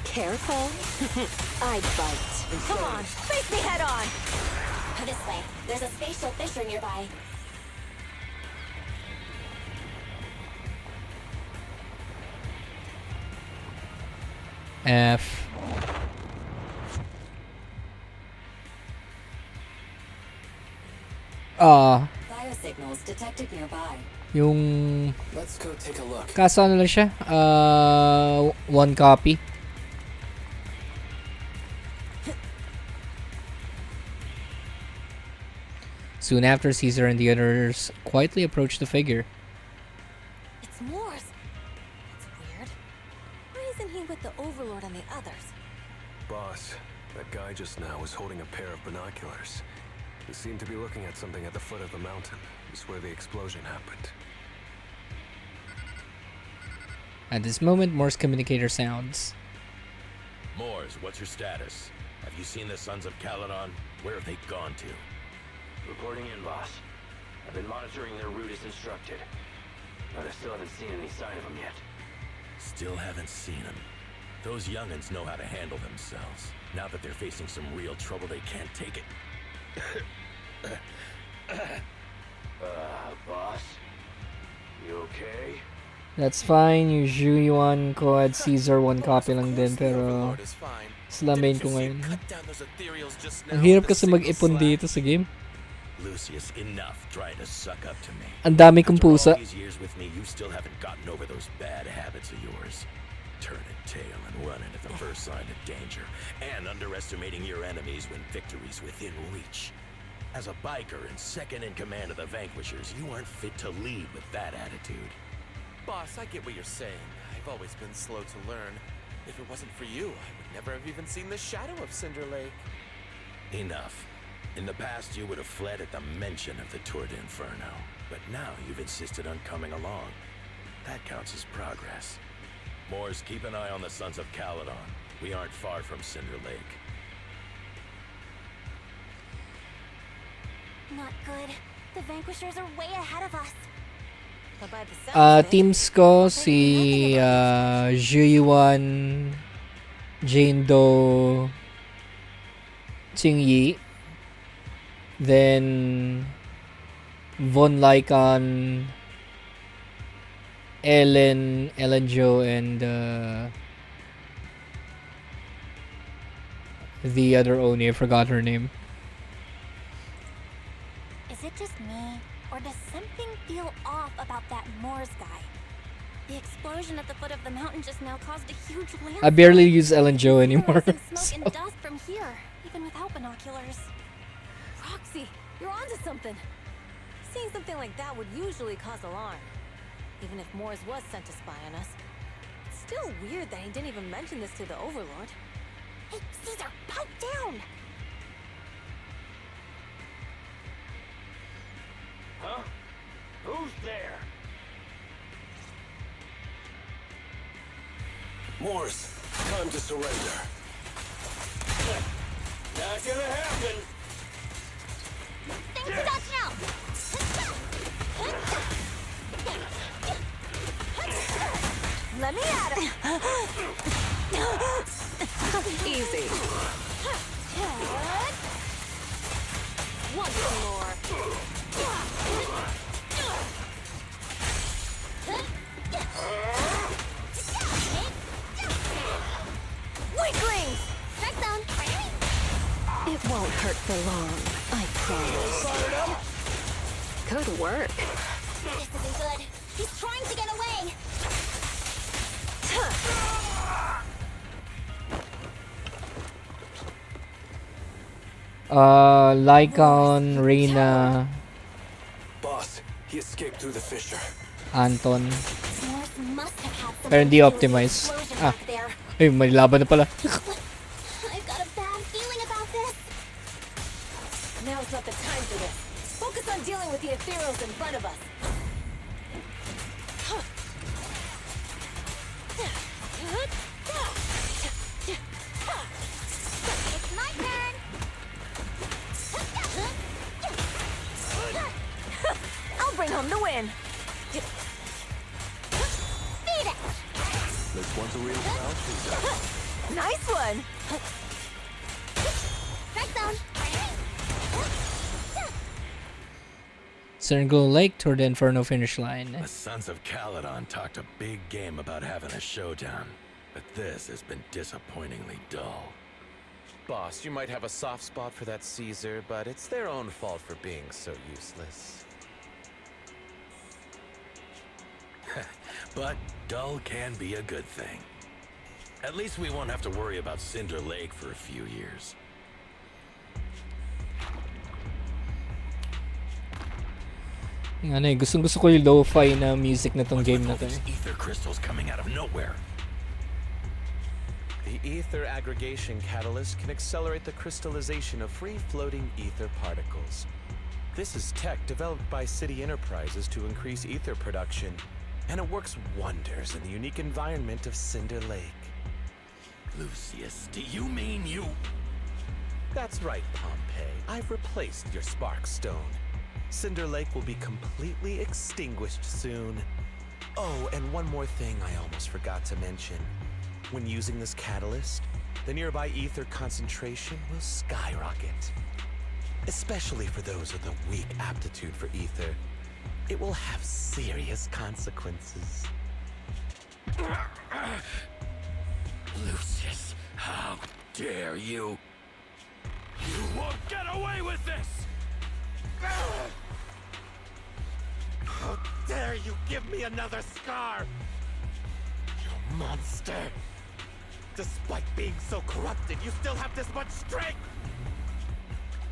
Careful. I'd bite. Come on, face me head on! This way. There's a spatial fissure nearby. F. Biosignals detected nearby. Yung... Let's go take a look. Kaso ano lang siya? 1 copy. Soon after, Caesar and the others quietly approached the figure. It's Morse. That's weird. Why isn't he with the Overlord and the others? Boss, that guy just now was holding a pair of binoculars. He seemed to be looking at something at the foot of the mountain. It's where the explosion happened. At this moment, Morse communicator sounds. Moors, what's your status? Have you seen the Sons of Caledon? Where have they gone to? Reporting in, boss. I've been monitoring their route as instructed, but I still haven't seen any sign of them yet. Still haven't seen them. Those young'uns know how to handle themselves. Now that they're facing some real trouble, they can't take it. Boss? You okay? That's fine. Yung Yuan ko at Caesar 1 copy lang din, pero sila main ko ngayon. Ang hirap kasi mag-ipon dito sa game. Lucius, enough trying to suck up to me. Ang dami kong pusa. After all these years with me, you still haven't gotten over those bad habits of yours. Turning tail and running at the first sign of danger, and underestimating your enemies when victory's within reach. As a biker and second in command of the Vanquishers, you aren't fit to lead with that attitude. Boss, I get what you're saying. I've always been slow to learn. If it wasn't for you, I would never have even seen the shadow of Cinder Lake. Enough. In the past, you would have fled at the mention of the Tour de Inferno. But now you've insisted on coming along. That counts as progress. Moors, keep an eye on the Sons of Caledon. We aren't far from Cinder Lake. Not good. The Vanquishers are way ahead of us. But by the sounds of it, Teams ko si Zhiyuan, Jane Doe, Qing Yi, then Von Lycon, Ellen Jo, and the other Oni. I forgot her name. Is it just me, or does something feel off about that Moors guy? The explosion at the foot of the mountain just now caused a huge landslide. I barely use Ellen Jo anymore. Smoke and dust from here, even without binoculars. Roxy, you're onto something. Seeing something like that would usually cause alarm. Even if Morse was sent to spy on us. It's still weird that he didn't even mention this to the Overlord. Hey, Caesar, pipe down! Huh? Who's there? Morse, time to surrender. Not gonna happen. Think dodge now. Let me at it. Easy. Once more. Weaklings! Strike zone. It won't hurt for long, I promise. Good work. This isn't good. He's trying to get away. Lycon, Reina, Boss, he escaped through the fissure. Anton. Morse must have had something Pero hindi to do with the optimize. explosion Ah. back there. Ay, may laban na pala. I've got a bad feeling about this. Now's not the time for this. Focus on dealing with the ethereals in front of us. It's my turn. I'll bring home the win. Beat it. This one's a real crowd pleaser. Nice one. Strike zone. Cerngold Lake toward the Inferno finish line. The Sons of Caledon talked a big game about having a showdown, but this has been disappointingly dull. Boss, you might have a soft spot for that Caesar, but it's their own fault for being so useless. But dull can be a good thing. At least we won't have to worry about Cinder Lake for a few years. Ano eh, gustong-gusto ko yung lo-fi na music na tong game na to. These ether crystals coming out of nowhere. The ether aggregation catalyst can accelerate the crystallization of free-floating ether particles. This is tech developed by City Enterprises to increase ether production, and it works wonders in the unique environment of Cinder Lake. Lucius, do you mean you... That's right, Pompeii. I've replaced your spark stone. Cinder Lake will be completely extinguished soon. Oh, and one more thing I almost forgot to mention. When using this catalyst, the nearby ether concentration will skyrocket. Especially for those with a weak aptitude for ether, it will have serious consequences. Lucius, how dare you? You won't get away with this! How dare you give me another scar! You monster! Despite being so corrupted, you still have this much strength!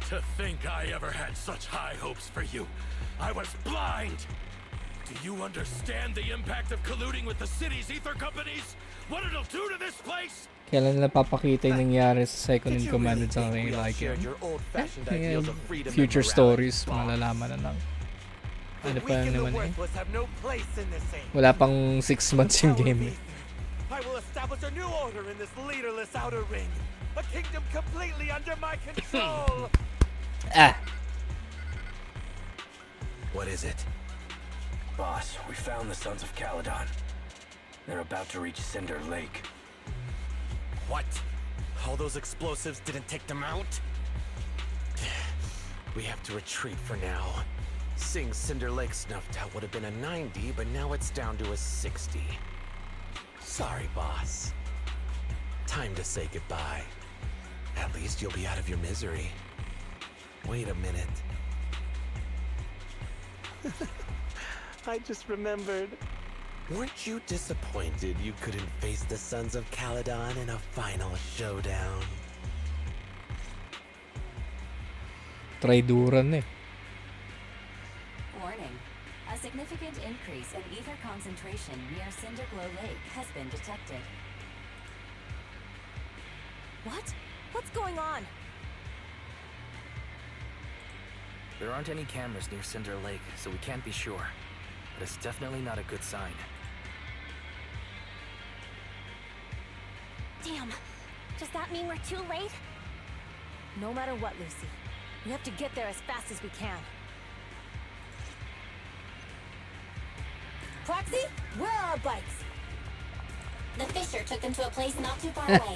To think I ever had such high hopes for you. I was blind! Do you understand the impact of colluding with the city's ether companies? What it'll do to this place? Kailan nila papakita yung nangyari sa second in command at sa kay Lycon? Ayan, future stories, malalaman na lang. Ano pa naman eh. Wala pang 6 months yung game eh. I will establish a new order in this leaderless outer ring. A kingdom completely under my control. What is it? Boss, we found the Sons of Caledon. They're about to reach Cinder Lake. What? All those explosives didn't take them out? We have to retreat for now. Seeing Cinder Lake snuffed out would have been a 90, but now it's down to a 60. Sorry, boss. Time to say goodbye. At least you'll be out of your misery. Wait a minute. I just remembered. Weren't you disappointed you couldn't face the Sons of Caledon in a final showdown? Traiduran eh. Warning. A significant increase in ether concentration near Cinderglow Lake has been detected. What? What's going on? There aren't any cameras near Cinder Lake, so we can't be sure. But it's definitely not a good sign. Damn. Does that mean we're too late? No matter what, Lucy. We have to get there as fast as we can. Proxy, where are our bikes? The Fisher took them to a place not too far away.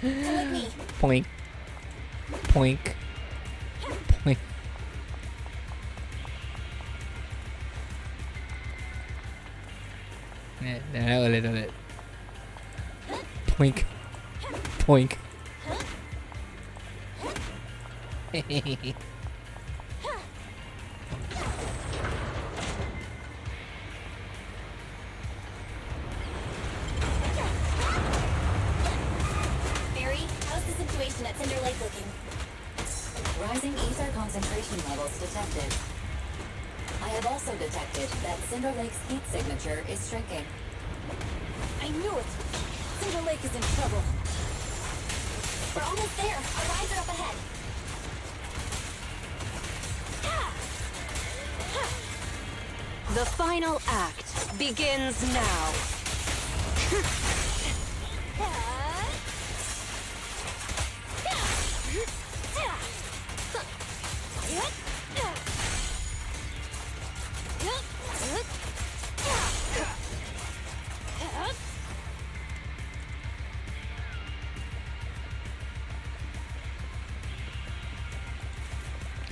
Come with me. Poink. Poink. Poink. Ulit. Poink. Poink. Barry, how's the situation at Cinder Lake looking? Rising ether concentration levels detected. I have also detected that Cinder Lake's heat signature is shrinking. I knew it! Cinder Lake is in trouble. We're almost there. Our rides are up ahead. The final act begins now.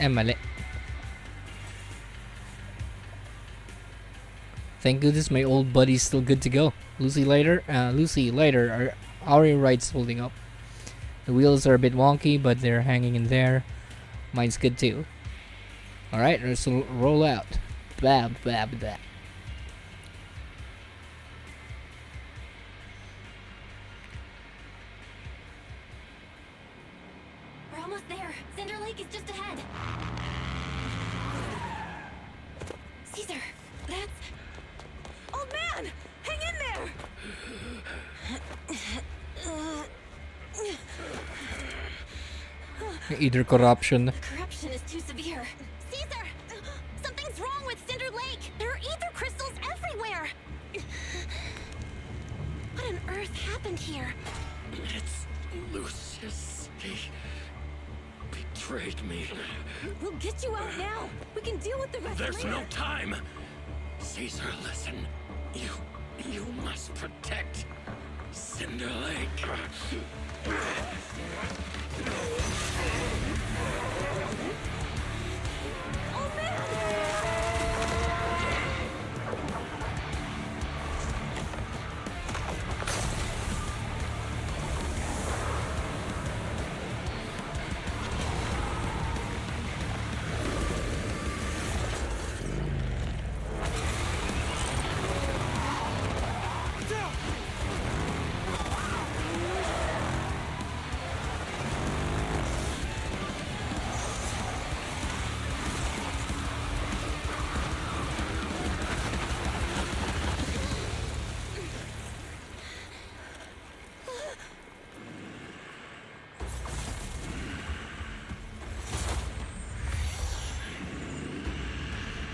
Mali. Thank goodness my old buddy's still good to go. Lucy, later. Are your rides holding up? The wheels are a bit wonky, but they're hanging in there. Mine's good too. Alright, let's roll out. Bab, bab, bab. We're almost there. Cinder Lake is just ahead. Caesar, that's... Old man! Hang in there! Either corruption. Corruption is too severe. Caesar! Something's wrong with Cinder Lake! There are ether crystals everywhere! What on earth happened here? It's Lucius. He betrayed me. We'll get you out now. We can deal with the rest There's later. no time. Caesar, listen. You must protect Cinder Lake. Oh man!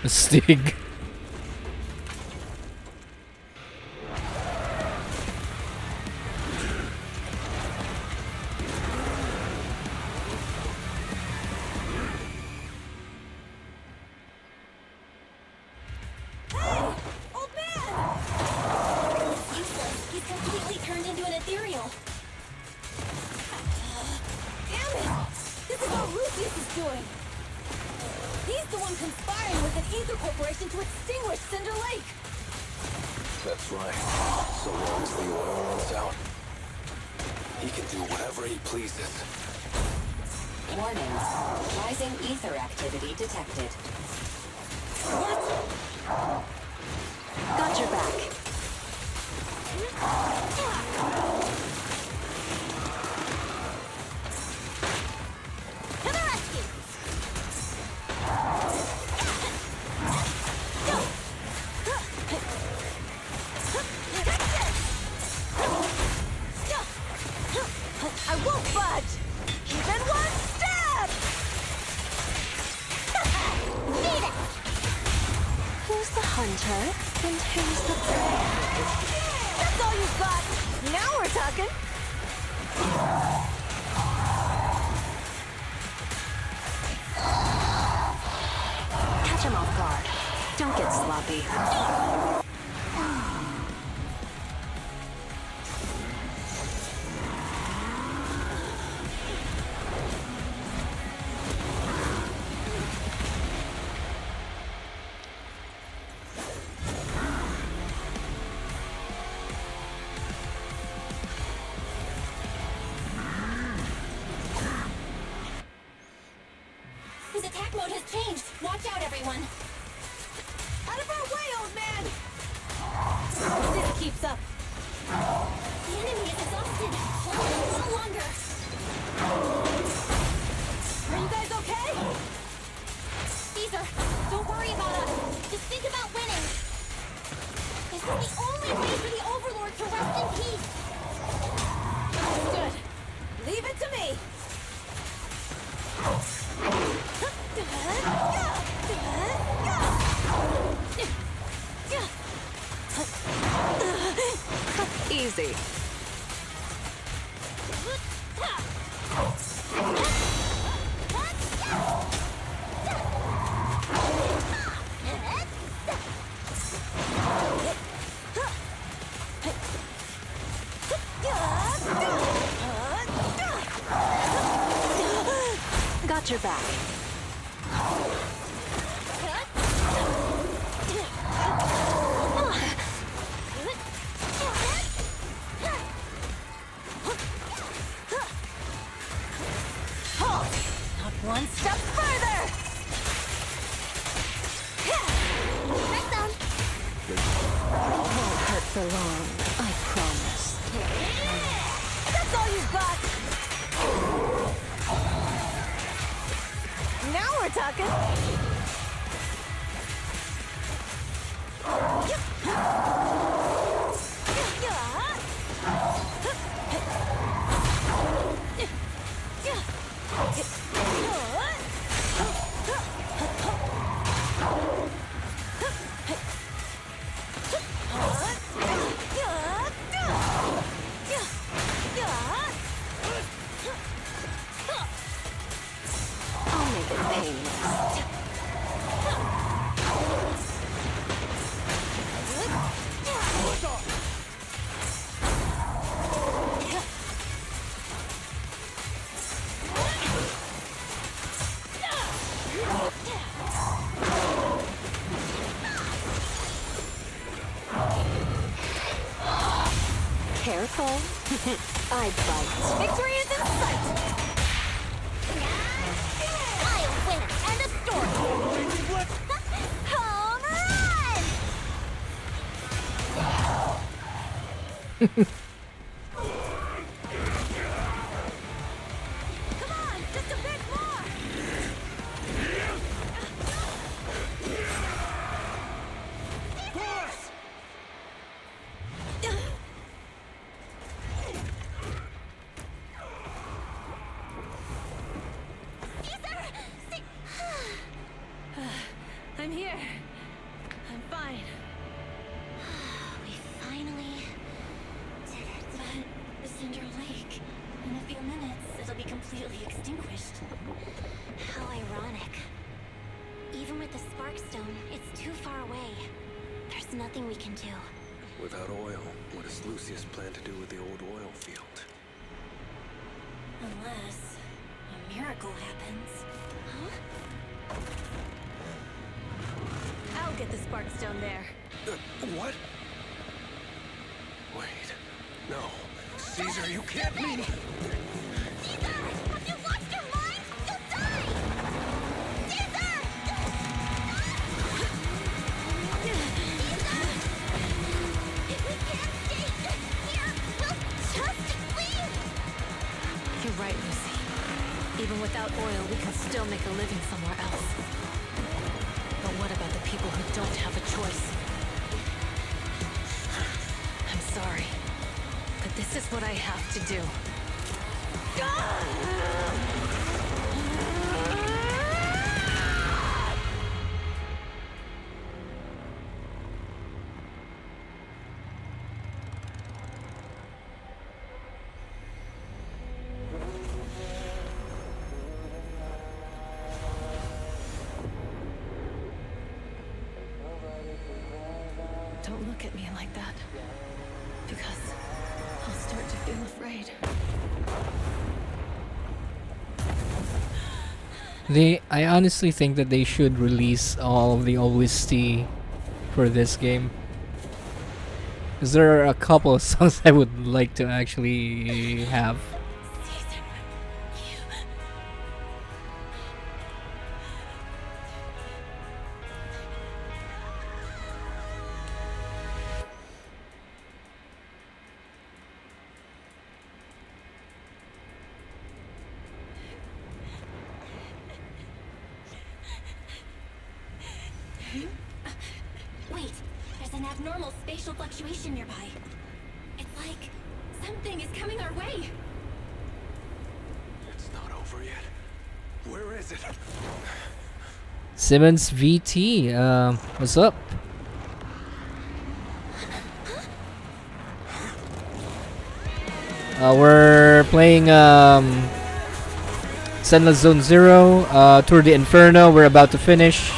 Stig. Old man! Useless. He's completely turned into an ethereal. Damn it! This is what Lucius is doing! He's the one conspiring with an ether corporation to extinguish Cinder Lake! That's right. So long as the oil runs out, he can do whatever he pleases. Warning. Rising ether activity detected. Got your back. To the rescue! I won't budge! Even one step! Beat it! Who's the hunter and who's the prey? That's all you've got! Now we're talking! Don't get sloppy. His attack mode has changed. Watch out, everyone. Out of our way, old man! If this keeps up. The enemy is exhausted. Hold on a little longer. Are you guys okay? Caesar, don't worry about us. Just think about winning. This is the only way for the Overlord to rest in peace. Understood. Leave it to me. Easy. Got your back. Not one step further! Won't hurt for long, I promise. That's all you've got! Now we're talking! I'll make it painless. Careful. I bite. Victory is in sight! I'll win. End of story. Home run! Come on, just a bit more! I'm here. I'm fine. We finally did it. But Cinder Lake, in a few minutes, it'll be completely extinguished. How ironic. Even with the Sparkstone, it's too far away. There's nothing we can do. Without oil, what does Lucius plan to do with the old oil field? Unless a miracle happens. Huh? I'll get the Sparkstone there. What? Wait. No. Caesar, you can't mean... Caesar! Have you lost your mind? You'll die! Caesar! Caesar! If we can't stay here, we'll just leave! You're right, Lucy. Even without oil, we can still make a living somewhere else. But what about the people who don't have a choice? I'm sorry, but this is what I have to do. look at me like that. Because I'll start to feel afraid. I honestly think that they should release all of the OST for this game. Because there are a couple of songs I would like to actually have. Wait, there's an abnormal spatial fluctuation nearby. It's like something is coming our way. It's not over yet. Where is it? Simmons VT, what's up? We're playing Zenless Zone 0, Tour de Inferno. We're about to finish.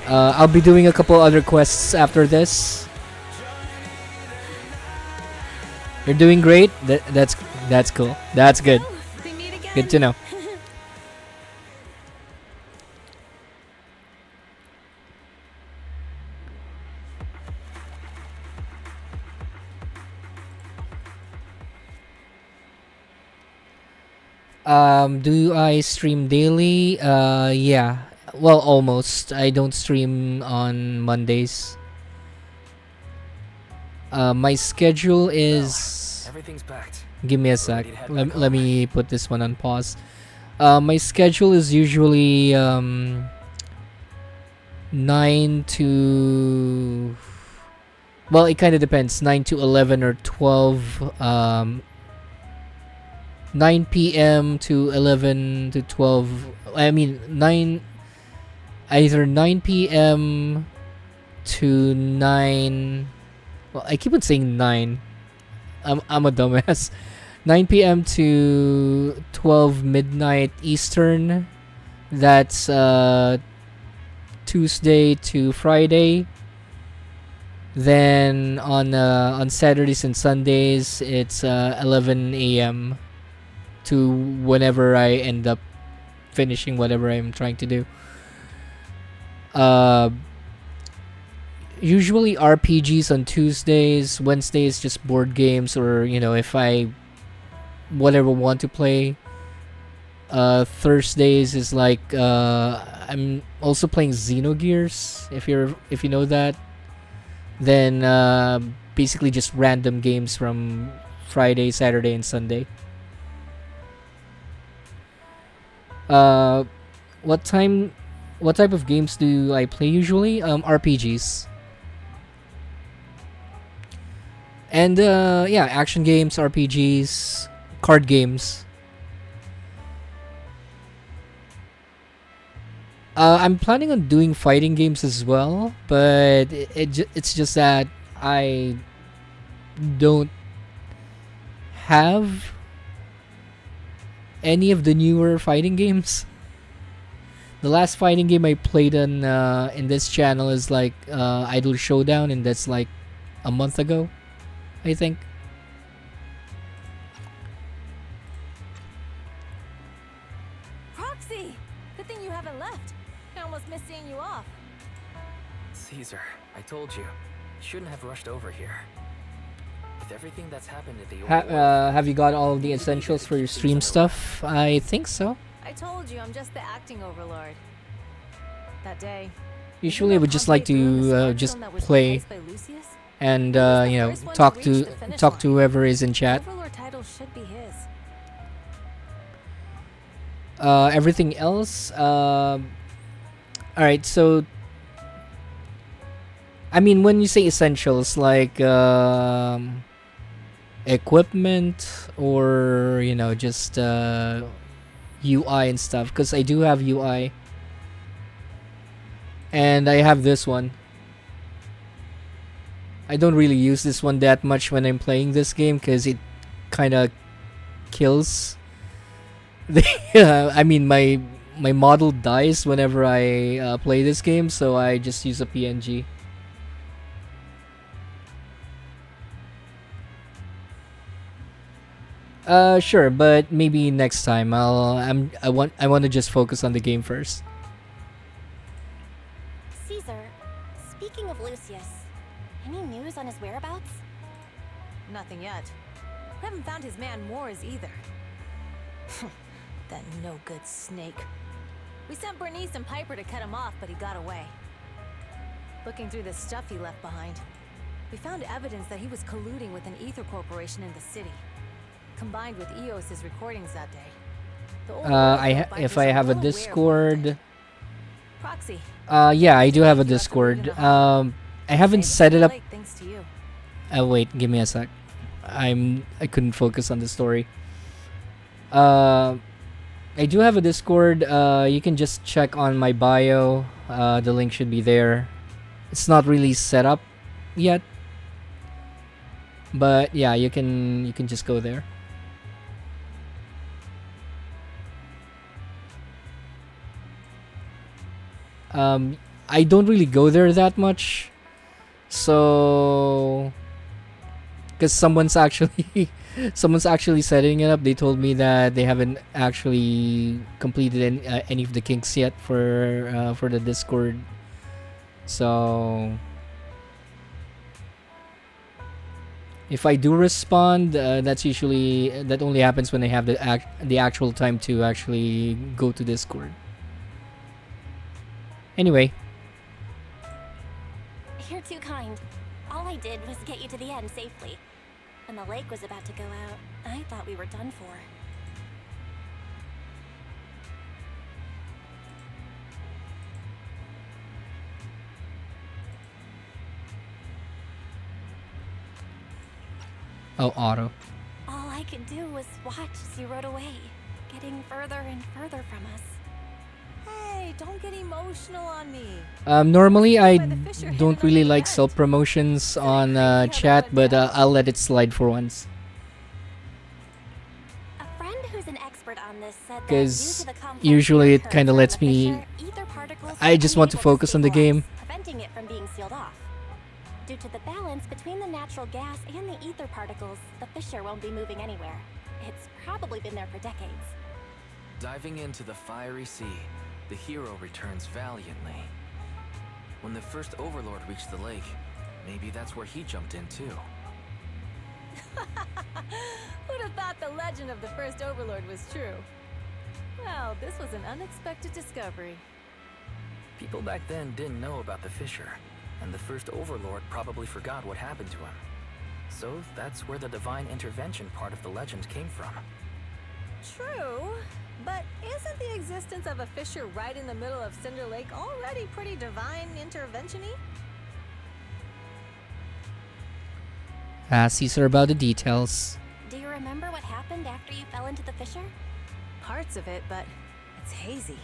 I'll be doing a couple other quests after this. You're doing great. That's cool. That's good. Good to know. Do I stream daily? Yeah. Well, almost. I don't stream on Mondays. My schedule is... Everything's packed. Give me a sec. Let me put this one on pause. My schedule is usually 9 to... Well, it kind of depends. 9 to 11 or 12. 9 p.m. to 11 to 12. I mean, either 9 p.m. to 9. Well, I keep on saying 9. I'm a dumbass. 9 p.m. to 12 midnight Eastern. That's Tuesday to Friday. Then on Saturdays and Sundays, it's 11 a.m. to whenever I end up finishing whatever I'm trying to do. Usually RPGs on Tuesdays. Wednesdays just board games, or if I whatever want to play. Thursdays is like I'm also playing Xenogears, if you know that. Then basically just random games from Friday, Saturday, and Sunday. What type of games do I play usually? RPGs. And yeah, action games, RPGs, card games. I'm planning on doing fighting games as well, but it's just that I don't have any of the newer fighting games. The last fighting game I played in this channel is like Idol Showdown, and that's like a month ago, I think. Proxy! Good thing you haven't left. I almost missed seeing you off. Caesar, I told you. Shouldn't have rushed over here. With everything that's happened at the Have you got all of the essentials for your stream stuff? I think so. I told you I'm just the acting overlord. That day. Usually I would just like to just play and talk to whoever is in chat. Overlord title should be his. Everything else, alright, so I mean, when you say essentials, like equipment or just UI and stuff, because I do have UI. And I have this one. I don't really use this one that much when I'm playing this game because it kind of kills. I mean, my model dies whenever I play this game, so I just use a PNG. Sure, but maybe next time. I want to just focus on the game first. Caesar, speaking of Lucius, any news on his whereabouts? Nothing yet. We haven't found his man Moores either. That no-good snake. We sent Bernice and Piper to cut him off, but he got away. Looking through the stuff he left behind, we found evidence that he was colluding with an ether corporation in the city, combined with EOS's recordings that day. If I have a Discord. Proxy. Yeah, I do have a Discord. I haven't set it up. Thanks to you. Wait, give me a sec. I couldn't focus on the story. I do have a Discord. You can just check on my bio. The link should be there. It's not really set up yet, but yeah, you can just go there. I don't really go there that much, so because someone's actually setting it up. They told me that they haven't actually completed any of the kinks yet for the Discord. So if I do respond, that only happens when I have the actual time to actually go to Discord. Anyway. You're too kind. All I did was get you to the end safely. When the lake was about to go out, I thought we were done for. Oh, auto. All I could do was watch as you rode away, getting further and further from us. Hey, don't get emotional on me. Normally I don't really like self-promotions on chat, but I'll let it slide for once. A friend who's an expert on this said that Because usually it kind of lets me... I just want to focus on the game. Preventing it from being sealed off. Due to the balance between the natural gas and the ether particles, the fissure won't be moving anywhere. It's probably been there for decades. Diving into the fiery sea, the hero returns valiantly. When the first Overlord reached the lake, maybe that's where he jumped in too. Who'd have thought the legend of the first Overlord was true? Well, this was an unexpected discovery. People back then didn't know about the fissure, and the first Overlord probably forgot what happened to him. So that's where the divine intervention part of the legend came from. True, but isn't the existence of a fissure right in the middle of Cinder Lake already pretty divine intervention-y? Ask Caesar about the details. Do you remember what happened after you fell into the fissure? Parts of it, but it's hazy.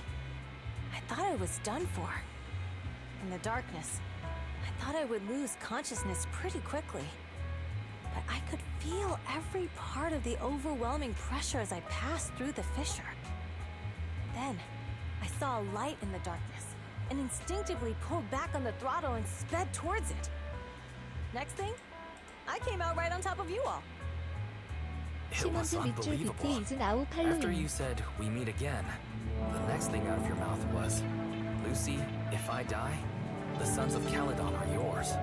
I thought I was done for. In the darkness, I thought I would lose consciousness pretty quickly. But I could feel every part of the overwhelming pressure as I passed through the fissure. Then, I saw a light in the darkness, and instinctively pulled back on the throttle and sped towards it. Next thing, I came out right on top of you all. It was unbelievable. After you said, "We meet again," the next thing out of your mouth was, "Lucy, if I die, the Sons of Caledon are yours."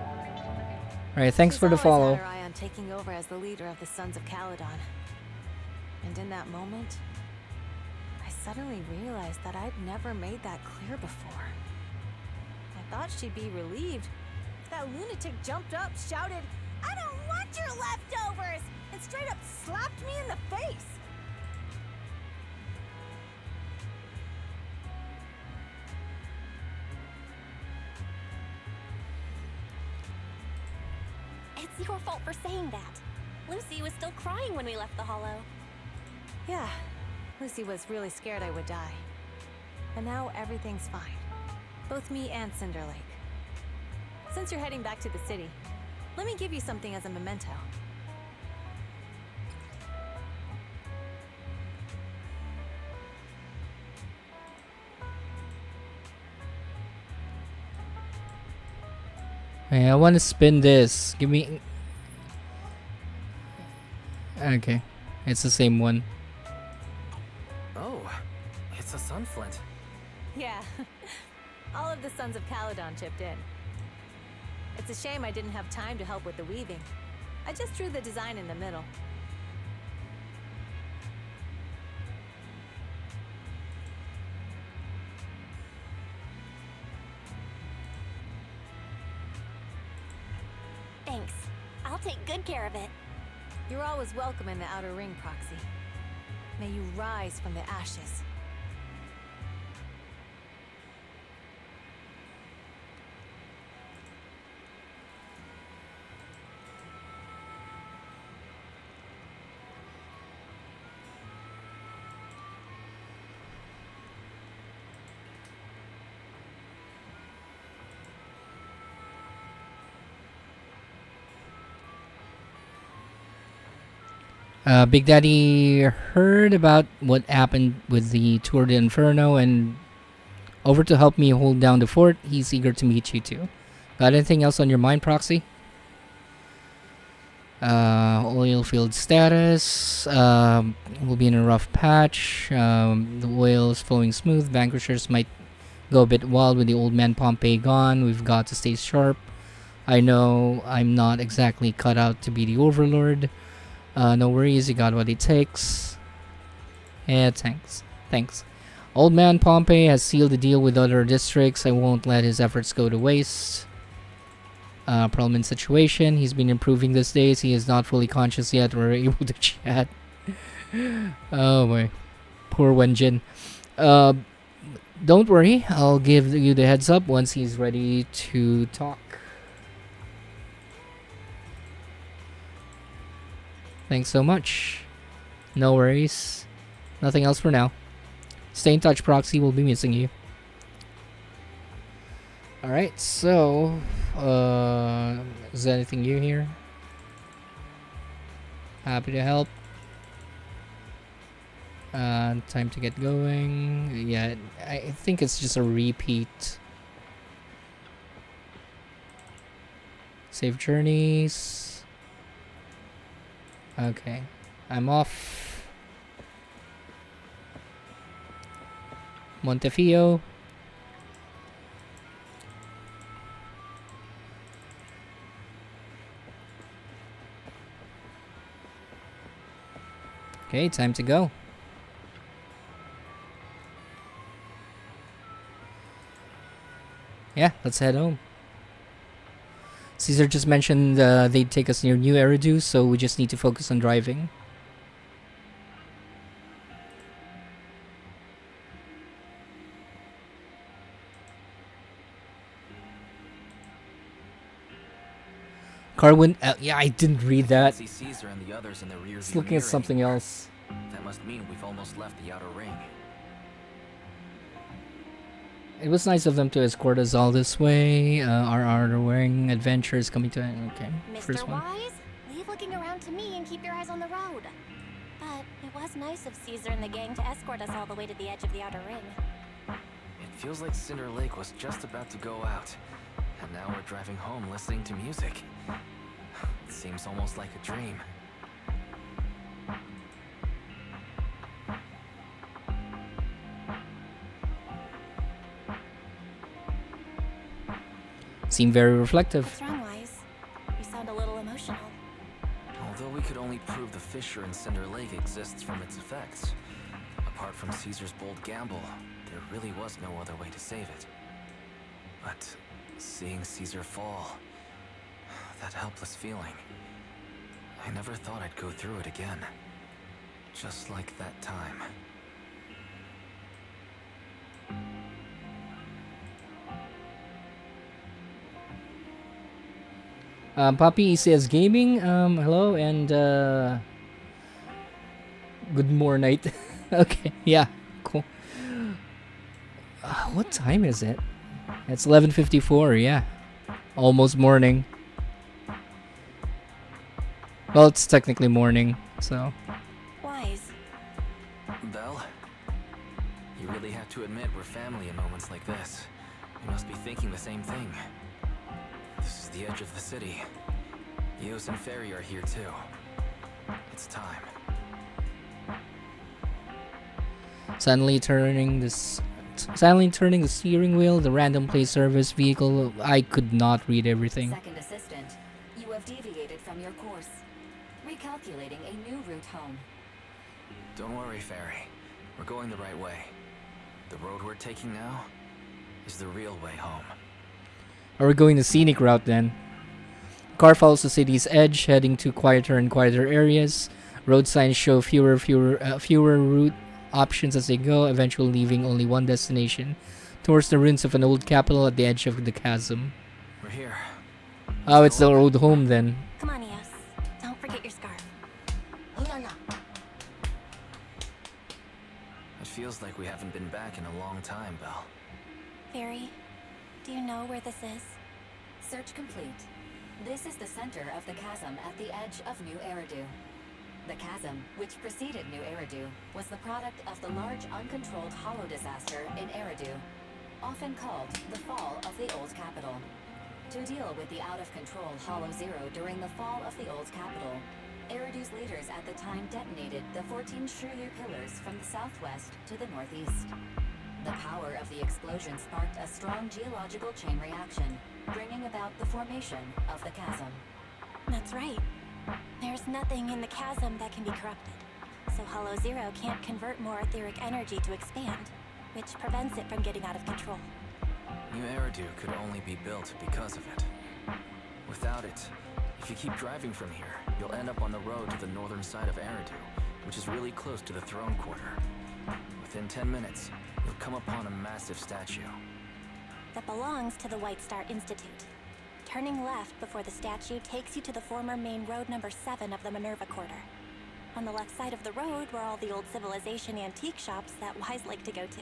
Alright, thanks for the follow. She's always had her eye on taking over as the leader of the Sons of Caledon. And in that moment, I suddenly realized that I'd never made that clear before. I thought she'd be relieved. That lunatic jumped up, shouted, "I don't want your leftovers!" and straight up slapped me in the face. It's your fault for saying that. Lucy was still crying when we left the hollow. Yeah, Lucy was really scared I would die. And now everything's fine. Both me and Cinder Lake. Since you're heading back to the city, let me give you something as a memento. Hey, I want to spin this. Give me... Okay. It's the same one. Oh, it's a sunflint. Yeah. All of the Sons of Caledon chipped in. It's a shame I didn't have time to help with the weaving. I just drew the design in the middle. Thanks. I'll take good care of it. You're always welcome in the Outer Ring, Proxy. May you rise from the ashes. Big Daddy heard about what happened with the Tour de Inferno and over to help me hold down the fort. He's eager to meet you too. Got anything else on your mind, Proxy? Oil field status. We'll be in a rough patch. The oil is flowing smooth. Vanquishers might go a bit wild with the old man Pompey gone. We've got to stay sharp. I know I'm not exactly cut out to be the overlord. No worries, you got what it takes. Yeah, thanks. Old man Pompey has sealed the deal with other districts. I won't let his efforts go to waste. Problem in situation. He's been improving these days. He is not fully conscious yet. We're able to chat. Oh my. Poor Wenjin. Don't worry. I'll give you the heads up once he's ready to talk. Thanks so much. No worries. Nothing else for now. Stay in touch, Proxy. We'll be missing you. Alright, so... is there anything new here? Happy to help. Time to get going. Yeah, I think it's just a repeat. Safe journeys. Okay, I'm off. Montefio. Okay, time to go. Yeah, let's head home. Caesar just mentioned they'd take us near New Eridu, so we just need to focus on driving. Carwin, yeah, I didn't read that. See Caesar and the others in the rear It's view looking at mirror something anymore. else. That must mean we've almost left the outer ring. It was nice of them to escort us all this way. Our outer ring adventure is coming to an okay. First Mr. one. Wise, leave looking around to me and keep your eyes on the road. But it was nice of Caesar and the gang to escort us all the way to the edge of the outer ring. It feels like Cinder Lake was just about to go out, and now we're driving home listening to music. It seems almost like a dream. Seem very reflective. What's wrong, Wise? You sound a little emotional. Although we could only prove the fissure in Cinder Lake exists from its effects, apart from Caesar's bold gamble, there really was no other way to save it. But seeing Caesar fall, that helpless feeling, I never thought I'd go through it again. Just like that time. Papi says gaming. Hello and good morning. Okay, yeah, cool. What time is it? It's 11:54. Yeah, almost morning. Well, it's technically morning, so. Wise. Belle, you really have to admit we're family in moments like this. You must be thinking the same thing. This is the edge of the city. Eos and Ferry are here too. It's time. Suddenly turning the steering wheel, the random play service vehicle. I could not read everything. Second assistant, you have deviated from your course. Recalculating a new route home. Don't worry, Fairy. We're going the right way. The road we're taking now is the real way home. Are we going the scenic route then? Car follows the city's edge, heading to quieter and quieter areas. Road signs show fewer route options as they go, eventually leaving only one destination, towards the ruins of an old capital at the edge of the chasm. We're here. Oh, it's the road home then. Come on, Eos. Don't forget your scarf. It feels like we haven't been back in a long time, Belle. Fairy, do you know where this is? Search complete. This is the center of the chasm at the edge of New Eridu. The chasm, which preceded New Eridu, was the product of the large uncontrolled hollow disaster in Eridu, often called the fall of the Old Capital. To deal with the out-of-control Hollow Zero during the fall of the Old Capital, Eridu's leaders at the time detonated the 14 Shiryu pillars from the southwest to the northeast. The power of the explosion sparked a strong geological chain reaction, bringing about the formation of the chasm. That's right. There's nothing in the chasm that can be corrupted, so Hollow Zero can't convert more etheric energy to expand, which prevents it from getting out of control. New Eridu could only be built because of it. Without it, if you keep driving from here, you'll end up on the road to the northern side of Eridu, which is really close to the throne quarter. Within 10 minutes, you'll come upon a massive statue. That belongs to the White Star Institute. Turning left before the statue takes you to the former main road number 7 of the Minerva Quarter. On the left side of the road were all the old civilization antique shops that Wise liked to go to.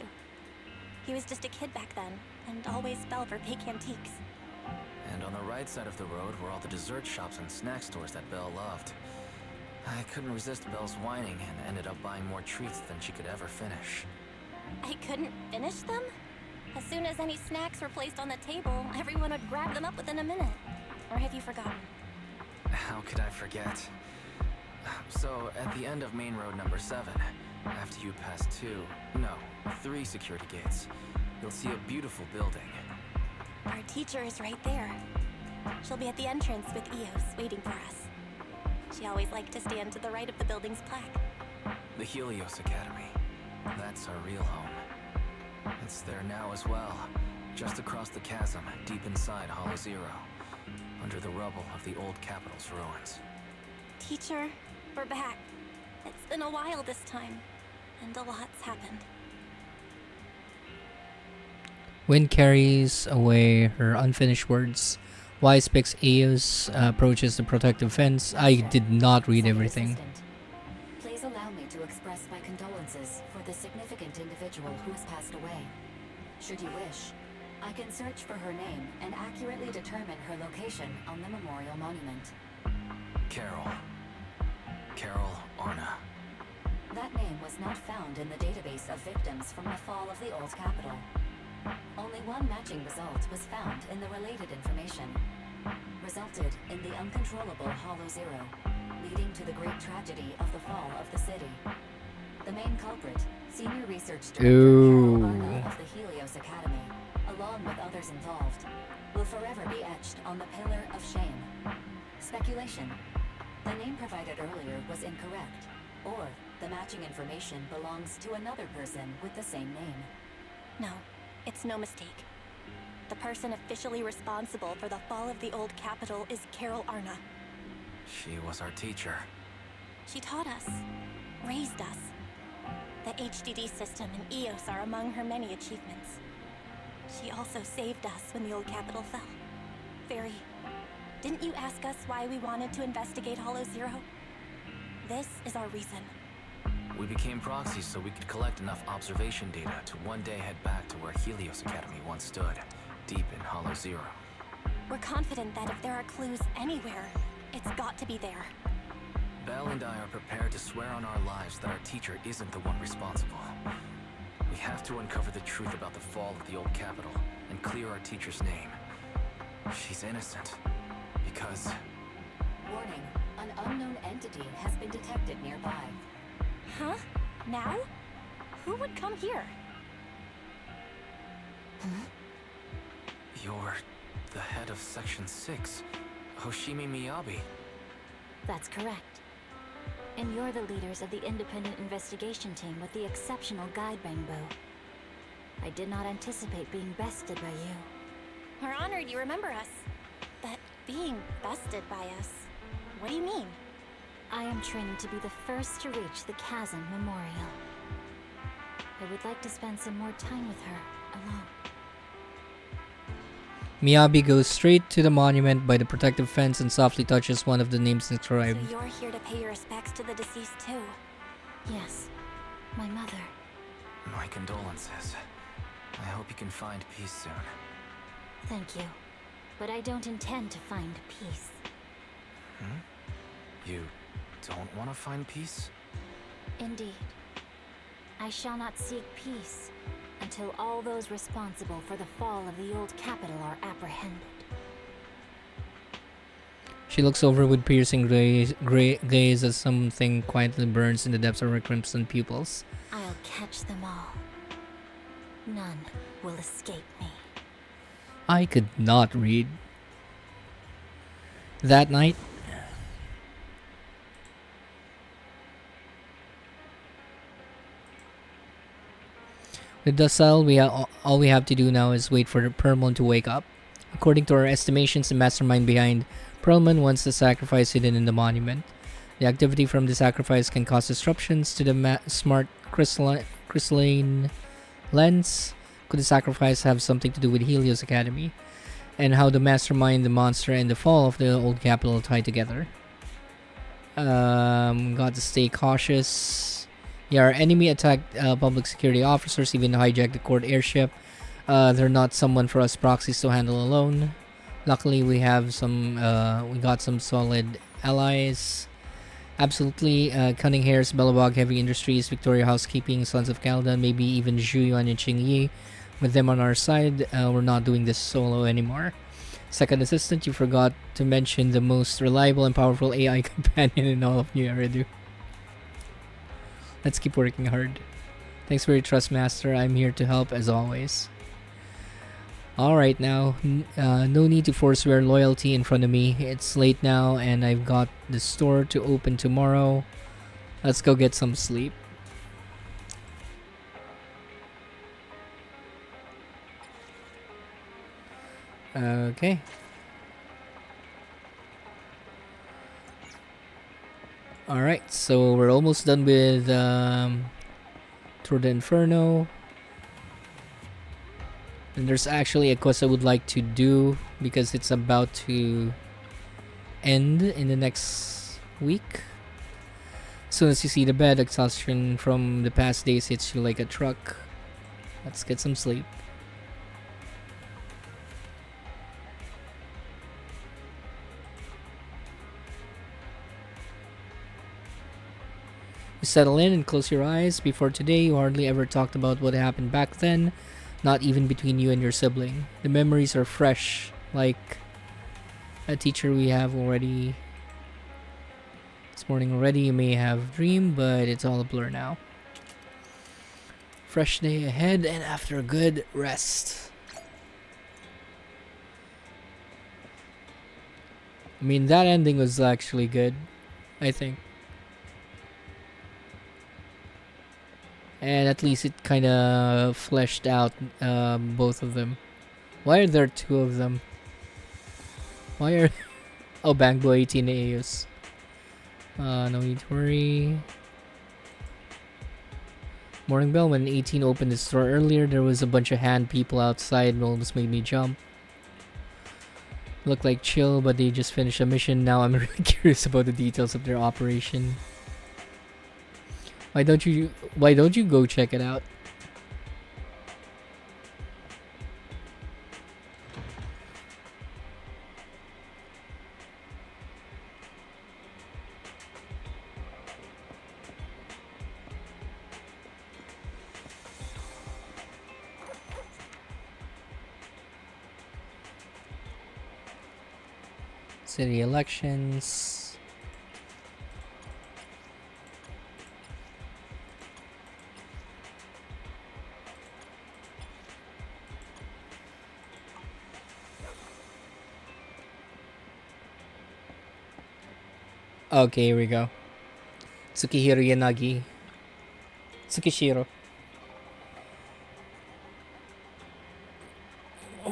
He was just a kid back then, and always fell for fake antiques. And on the right side of the road were all the dessert shops and snack stores that Belle loved. I couldn't resist Belle's whining and ended up buying more treats than she could ever finish. I couldn't finish them? As soon as any snacks were placed on the table, everyone would grab them up within a minute. Or have you forgotten? How could I forget? So, at the end of main road number 7, after you pass 3 security gates, you'll see a beautiful building. Our teacher is right there. She'll be at the entrance with Eos, waiting for us. She always liked to stand to the right of the building's plaque. The Helios Academy. That's our real home. It's there now as well, just across the chasm, deep inside Hollow Zero, under the rubble of the old capital's ruins. Teacher, we're back. It's been a while this time, and a lot's happened. Wind carries away her unfinished words. Wise picks Eos, approaches the protective fence. I did not read everything. Please allow me to express my condolences for the significant individual who has passed away. Should you wish, I can search for her name and accurately determine her location on the memorial monument. Carol Arna. That name was not found in the database of victims from the fall of the Old Capital. Only one matching result was found in the related information. Resulted in the uncontrollable Hollow Zero, leading to the great tragedy of the fall of the city. The main culprit, Senior Research Director Carol Arna of the Helios Academy, along with others involved, will forever be etched on the Pillar of Shame. Speculation. The name provided earlier was incorrect, or the matching information belongs to another person with the same name. No, it's no mistake. The person officially responsible for the fall of the Old Capital is Carol Arna. She was our teacher. She taught us, raised us. The HDD system and Eos are among her many achievements. She also saved us when the Old Capital fell. Fairy, didn't you ask us why we wanted to investigate Hollow Zero? This is our reason. We became proxies so we could collect enough observation data to one day head back to where Helios Academy once stood, deep in Hollow Zero. We're confident that if there are clues anywhere, it's got to be there. Belle and I are prepared to swear on our lives that our teacher isn't the one responsible. We have to uncover the truth about the fall of the Old Capital and clear our teacher's name. She's innocent, because... Warning, an unknown entity has been detected nearby. Huh? Now? Who would come here? You're the head of Section 6, Hoshimi Miyabi. That's correct. And you're the leaders of the independent investigation team with the exceptional guide Bangbo. I did not anticipate being bested by you. We're honored you remember us. But being bested by us, what do you mean? I am training to be the first to reach the Chasm Memorial. I would like to spend some more time with her, alone. Miyabi goes straight to the monument by the protective fence and softly touches one of the names inscribed. So you're here to pay your respects to the deceased too? Yes, my mother. My condolences. I hope you can find peace soon. Thank you. But I don't intend to find peace. You don't want to find peace? Indeed. I shall not seek peace until all those responsible for the fall of the old capital are apprehended. She looks over with piercing gaze as something quietly burns in the depths of her crimson pupils. I'll catch them all. None will escape me. I could not read. That night, with the cell, all we have to do now is wait for Perlman to wake up. According to our estimations, the mastermind behind Perlman wants the sacrifice hidden in the monument. The activity from the sacrifice can cause disruptions to the smart crystalline lens. Could the sacrifice have something to do with Helios Academy? And how the mastermind, the monster, and the fall of the old capital tie together? Got to stay cautious. Yeah, our enemy attacked public security officers, even hijacked the court airship. They're not someone for us proxies to handle alone. Luckily, we got some solid allies. Absolutely, Cunning Hairs, Bellabog, Heavy Industries, Victoria Housekeeping, Sons of Caldan, maybe even Zhu Yuan and Qing Yi. With them on our side, we're not doing this solo anymore. Second assistant, you forgot to mention the most reliable and powerful AI companion in all of New Eridu. Let's keep working hard. Thanks for your trust, Master. I'm here to help as always. Alright now, no need to forswear loyalty in front of me. It's late now and I've got the store to open tomorrow. Let's go get some sleep. Okay. Alright, so we're almost done with Tour de Inferno. And there's actually a quest I would like to do because it's about to end in the next week. As soon as you see the bed, exhaustion from the past days hits you like a truck. Let's get some sleep. You settle in and close your eyes. Before today, you hardly ever talked about what happened back then. Not even between you and your sibling. The memories are fresh, like a teacher we have already. This morning already, you may have dreamed, but it's all a blur now. Fresh day ahead and after a good rest. I mean, that ending was actually good, I think. And at least it kind of fleshed out both of them. Why are there two of them? Why are... Oh, Bangbo 18 AUs. No need to worry. Morning bell. When 18 opened the store earlier, there was a bunch of hand people outside and almost made me jump. Looked like chill, but they just finished a mission. Now I'm really curious about the details of their operation. Why don't you go check it out? City elections. Okay, here we go. Tsukihiro Yanagi. Tsukishiro.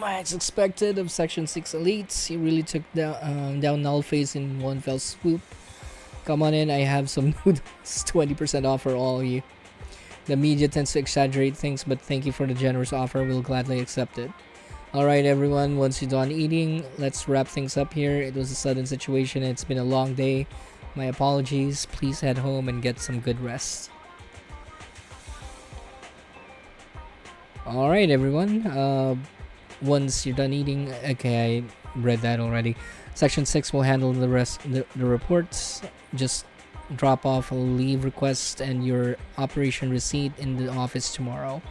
As expected of Section 6 elites, he really took down Nullface in one fell swoop. Come on in, I have some noodles. 20% off for all of you. The media tends to exaggerate things, but thank you for the generous offer. We'll gladly accept it. Alright, everyone, once you're done eating, let's wrap things up here. It was a sudden situation. It's been a long day. My apologies. Please head home and get some good rest. Alright, everyone. Once you're done eating, okay, I read that already. Section 6 will handle the rest, the reports. Just drop off a leave request and your operation receipt in the office tomorrow.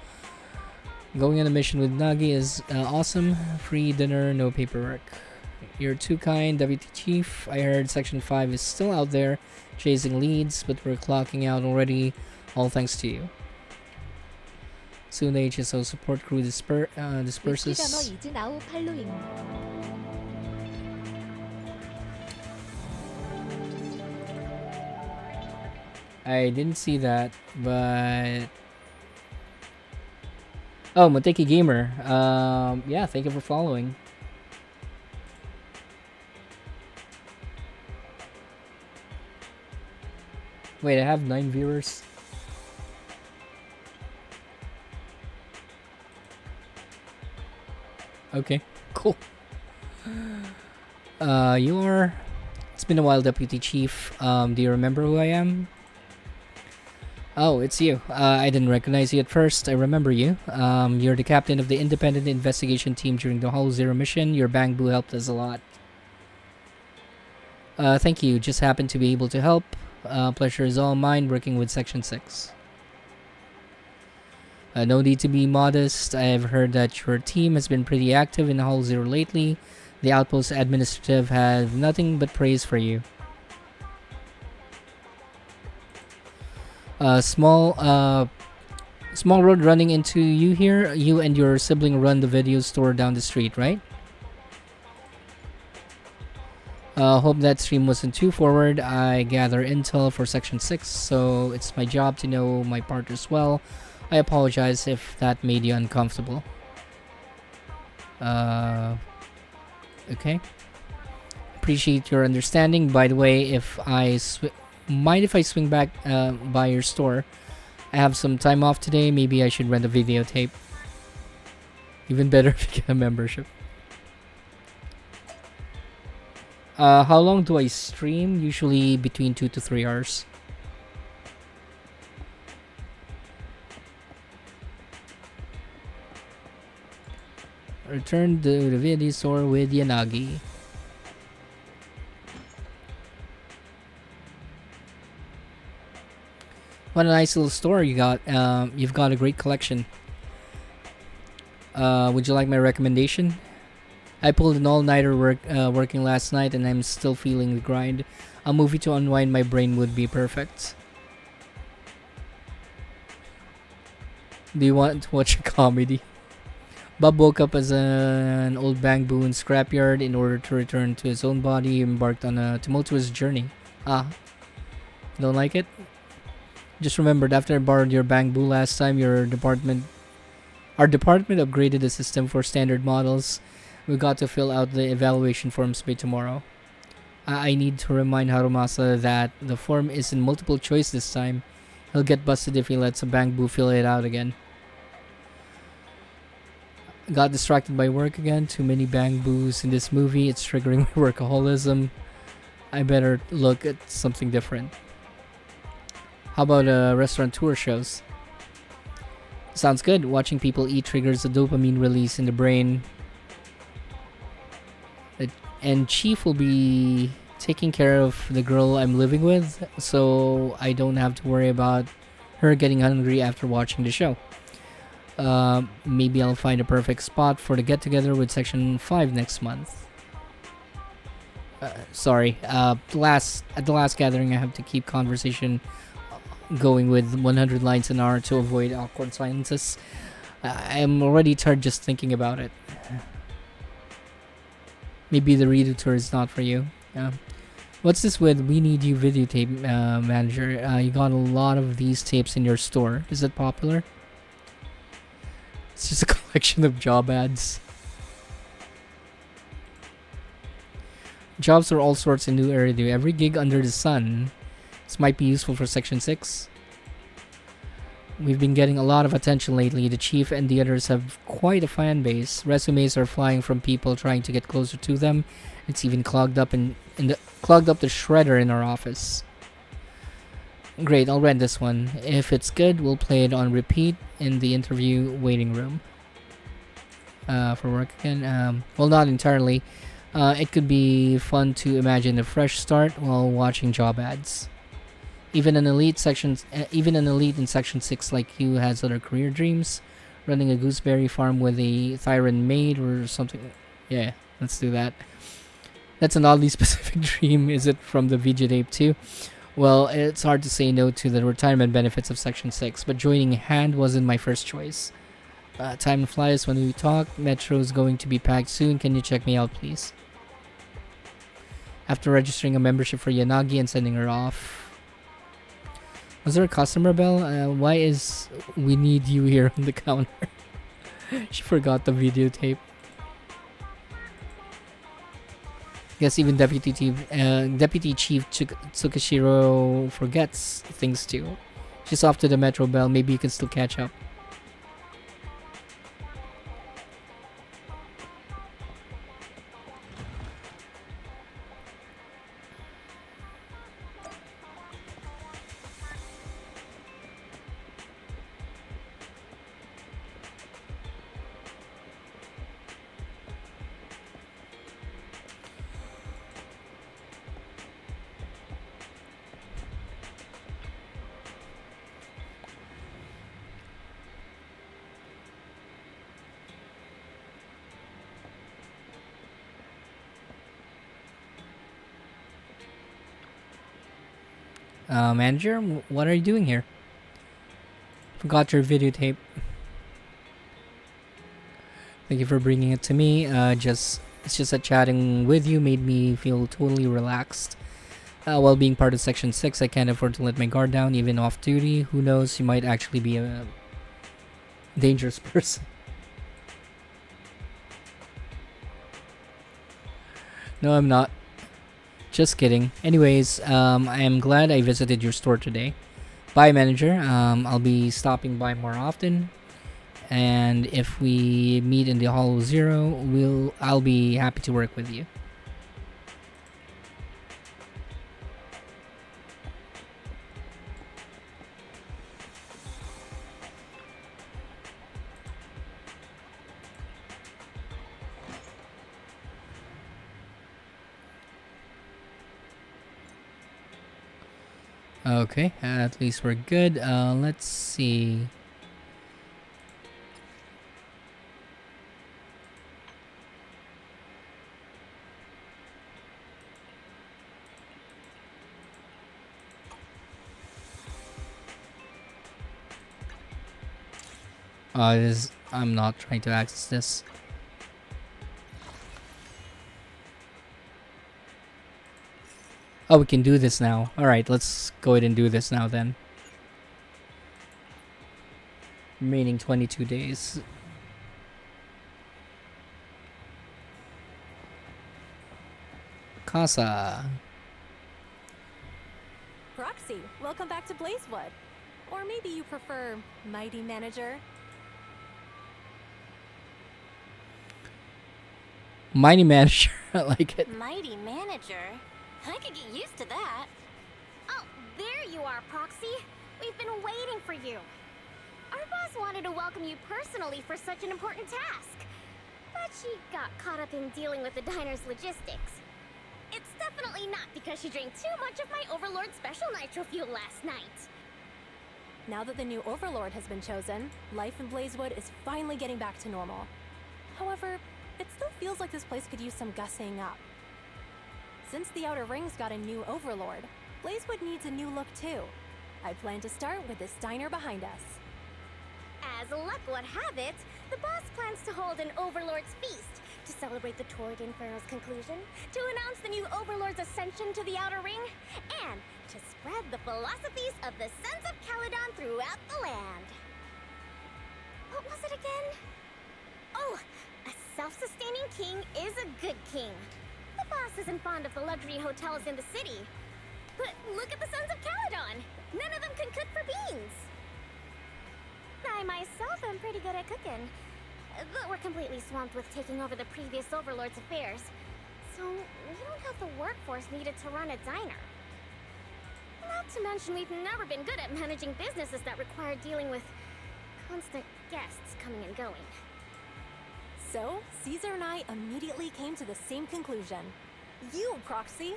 Going on a mission with Nagi is awesome. Free dinner, no paperwork. You're too kind, Deputy Chief. I heard Section 5 is still out there chasing leads, but we're clocking out already. All thanks to you. Soon the HSO support crew disperses. I didn't see that, but... Oh, Moteki Gamer. Yeah, thank you for following. Wait, I have 9 viewers. Okay, cool. You are... It's been a while, Deputy Chief. Do you remember who I am? Oh, it's you. I didn't recognize you at first. I remember you. You're the captain of the independent investigation team during the Hollow Zero mission. Your bamboo helped us a lot. Thank you. Just happened to be able to help. Pleasure is all mine working with Section 6. No need to be modest. I've heard that your team has been pretty active in Hollow Zero lately. The outpost administrative have nothing but praise for you. Small road running into you here. You and your sibling run the video store down the street, right? Hope that stream wasn't too forward. I gather intel for Section 6, so it's my job to know my partners well. I apologize if that made you uncomfortable. Okay. Appreciate your understanding. By the way, if I mind if I swing back by your store? I have some time off today. Maybe I should rent a videotape. Even better if you get a membership. How long do I stream? Usually between 2 to 3 hours. Return to the video store with Yanagi. What a nice little store you got. You've got a great collection. Would you like my recommendation? I pulled an all-nighter working last night and I'm still feeling the grind. A movie to unwind my brain would be perfect. Do you want to watch a comedy? Bob woke up as an old bamboo in scrapyard. In order to return to his own body, he embarked on a tumultuous journey. Ah, don't like it? Just remembered, after I borrowed your bamboo last time, our department upgraded the system for standard models. We got to fill out the evaluation forms by tomorrow. I need to remind Harumasa that the form isn't multiple choice this time. He'll get busted if he lets a bamboo fill it out again. Got distracted by work again. Too many bamboos in this movie. It's triggering my workaholism. I better look at something different. How about restaurateur shows? Sounds good. Watching people eat triggers a dopamine release in the brain. And Chief will be taking care of the girl I'm living with, so I don't have to worry about her getting hungry after watching the show. Maybe I'll find a perfect spot for the get-together with Section 5 next month. Sorry, at the last gathering I have to keep conversation going with 100 lines an hour to avoid awkward silences. I'm already tired just thinking about it. Maybe the reader tour is not for you. What's this with We Need You videotape manager? You got a lot of these tapes in your store. Is it popular? It's just a collection of job ads. Jobs are all sorts in New Eridu. Every gig under the sun. This might be useful for Section 6. We've been getting a lot of attention lately. The chief and the others have quite a fan base. Resumes are flying from people trying to get closer to them. It's even clogged up the shredder in our office. Great, I'll rent this one. If it's good, we'll play it on repeat in the interview waiting room. For work again. Well, not entirely. It could be fun to imagine a fresh start while watching job ads. Even an elite in Section 6 like you has other career dreams. Running a gooseberry farm with a Thyron maid or something. Yeah, let's do that. That's an oddly specific dream. Is it from the videotape too? Well, it's hard to say no to the retirement benefits of Section 6, but joining Hand wasn't my first choice. Time flies when we talk. Metro's going to be packed soon. Can you check me out, please? After registering a membership for Yanagi and sending her off. Was there a customer bell? Why is We Need You here on the counter? She forgot the videotape. Guess even Deputy Chief Tsukishiro forgets things too. She's off to the Metro Bell. Maybe you can still catch up. Manager, what are you doing here? Forgot your videotape. Thank you for bringing it to me. It's just that chatting with you made me feel totally relaxed. While being part of Section 6, I can't afford to let my guard down, even off duty. Who knows, you might actually be a dangerous person. No, I'm not. Just kidding. Anyways, I am glad I visited your store today. Bye, manager. I'll be stopping by more often. And if we meet in the Hollow Zero, I'll be happy to work with you. Okay, at least we're good. Let's see. I'm not trying to access this. Oh, we can do this now. Alright, let's go ahead and do this now then. Remaining 22 days. Casa. Roxy, welcome back to Blazewood. Or maybe you prefer Mighty Manager. Mighty Manager, I like it. Mighty Manager? I could get used to that. Oh, there you are, Proxy. We've been waiting for you. Our boss wanted to welcome you personally for such an important task. But she got caught up in dealing with the diner's logistics. It's definitely not because she drank too much of my Overlord Special Nitro Fuel last night. Now that the new Overlord has been chosen, life in Blazewood is finally getting back to normal. However, it still feels like this place could use some gussying up. Since the Outer Rings got a new Overlord, Blazewood needs a new look too. I plan to start with this diner behind us. As luck would have it, the boss plans to hold an Overlord's feast, To celebrate the tour to Inferno's conclusion, to announce the new Overlord's ascension to the Outer Ring, and to spread the philosophies of the Sons of Caledon throughout the land. What was it again? Oh, a self-sustaining king is a good king. The boss isn't fond of the luxury hotels in the city. But look at the Sons of Caledon. None of them can cook for beans. I myself am pretty good at cooking. But we're completely swamped with taking over the previous Overlord's affairs. So we don't have the workforce needed to run a diner. Not to mention we've never been good at managing businesses that require dealing with constant guests coming and going. So, Caesar and I immediately came to the same conclusion. You, Proxy.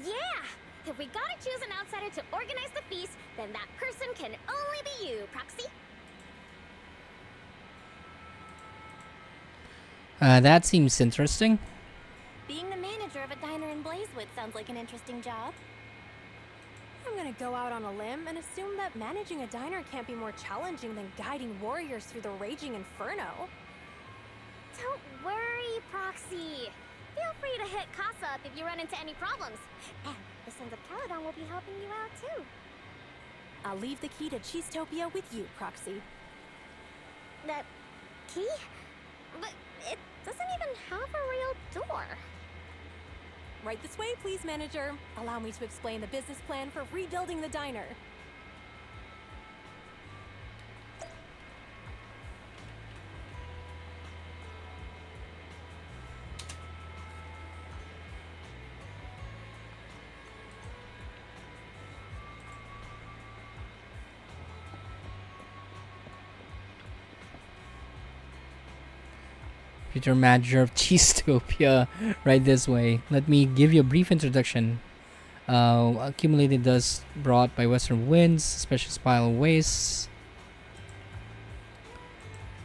Yeah! If we gotta choose an outsider to organize the feast, then that person can only be you, Proxy. That seems interesting. Being the manager of a diner in Blazewood sounds like an interesting job. I'm gonna go out on a limb and assume that managing a diner can't be more challenging than guiding warriors through the raging inferno. Don't worry, Proxy. Feel free to hit Casa up if you run into any problems. And the Sons of Caledon will be helping you out too. I'll leave the key to Cheesetopia with you, Proxy. The key? But it doesn't even have a real door. Right this way, please, manager. Allow me to explain the business plan for rebuilding the diner. Future manager of Cheesetopia, right this way. Let me give you a brief introduction. Accumulated dust brought by western winds, special pile of wastes.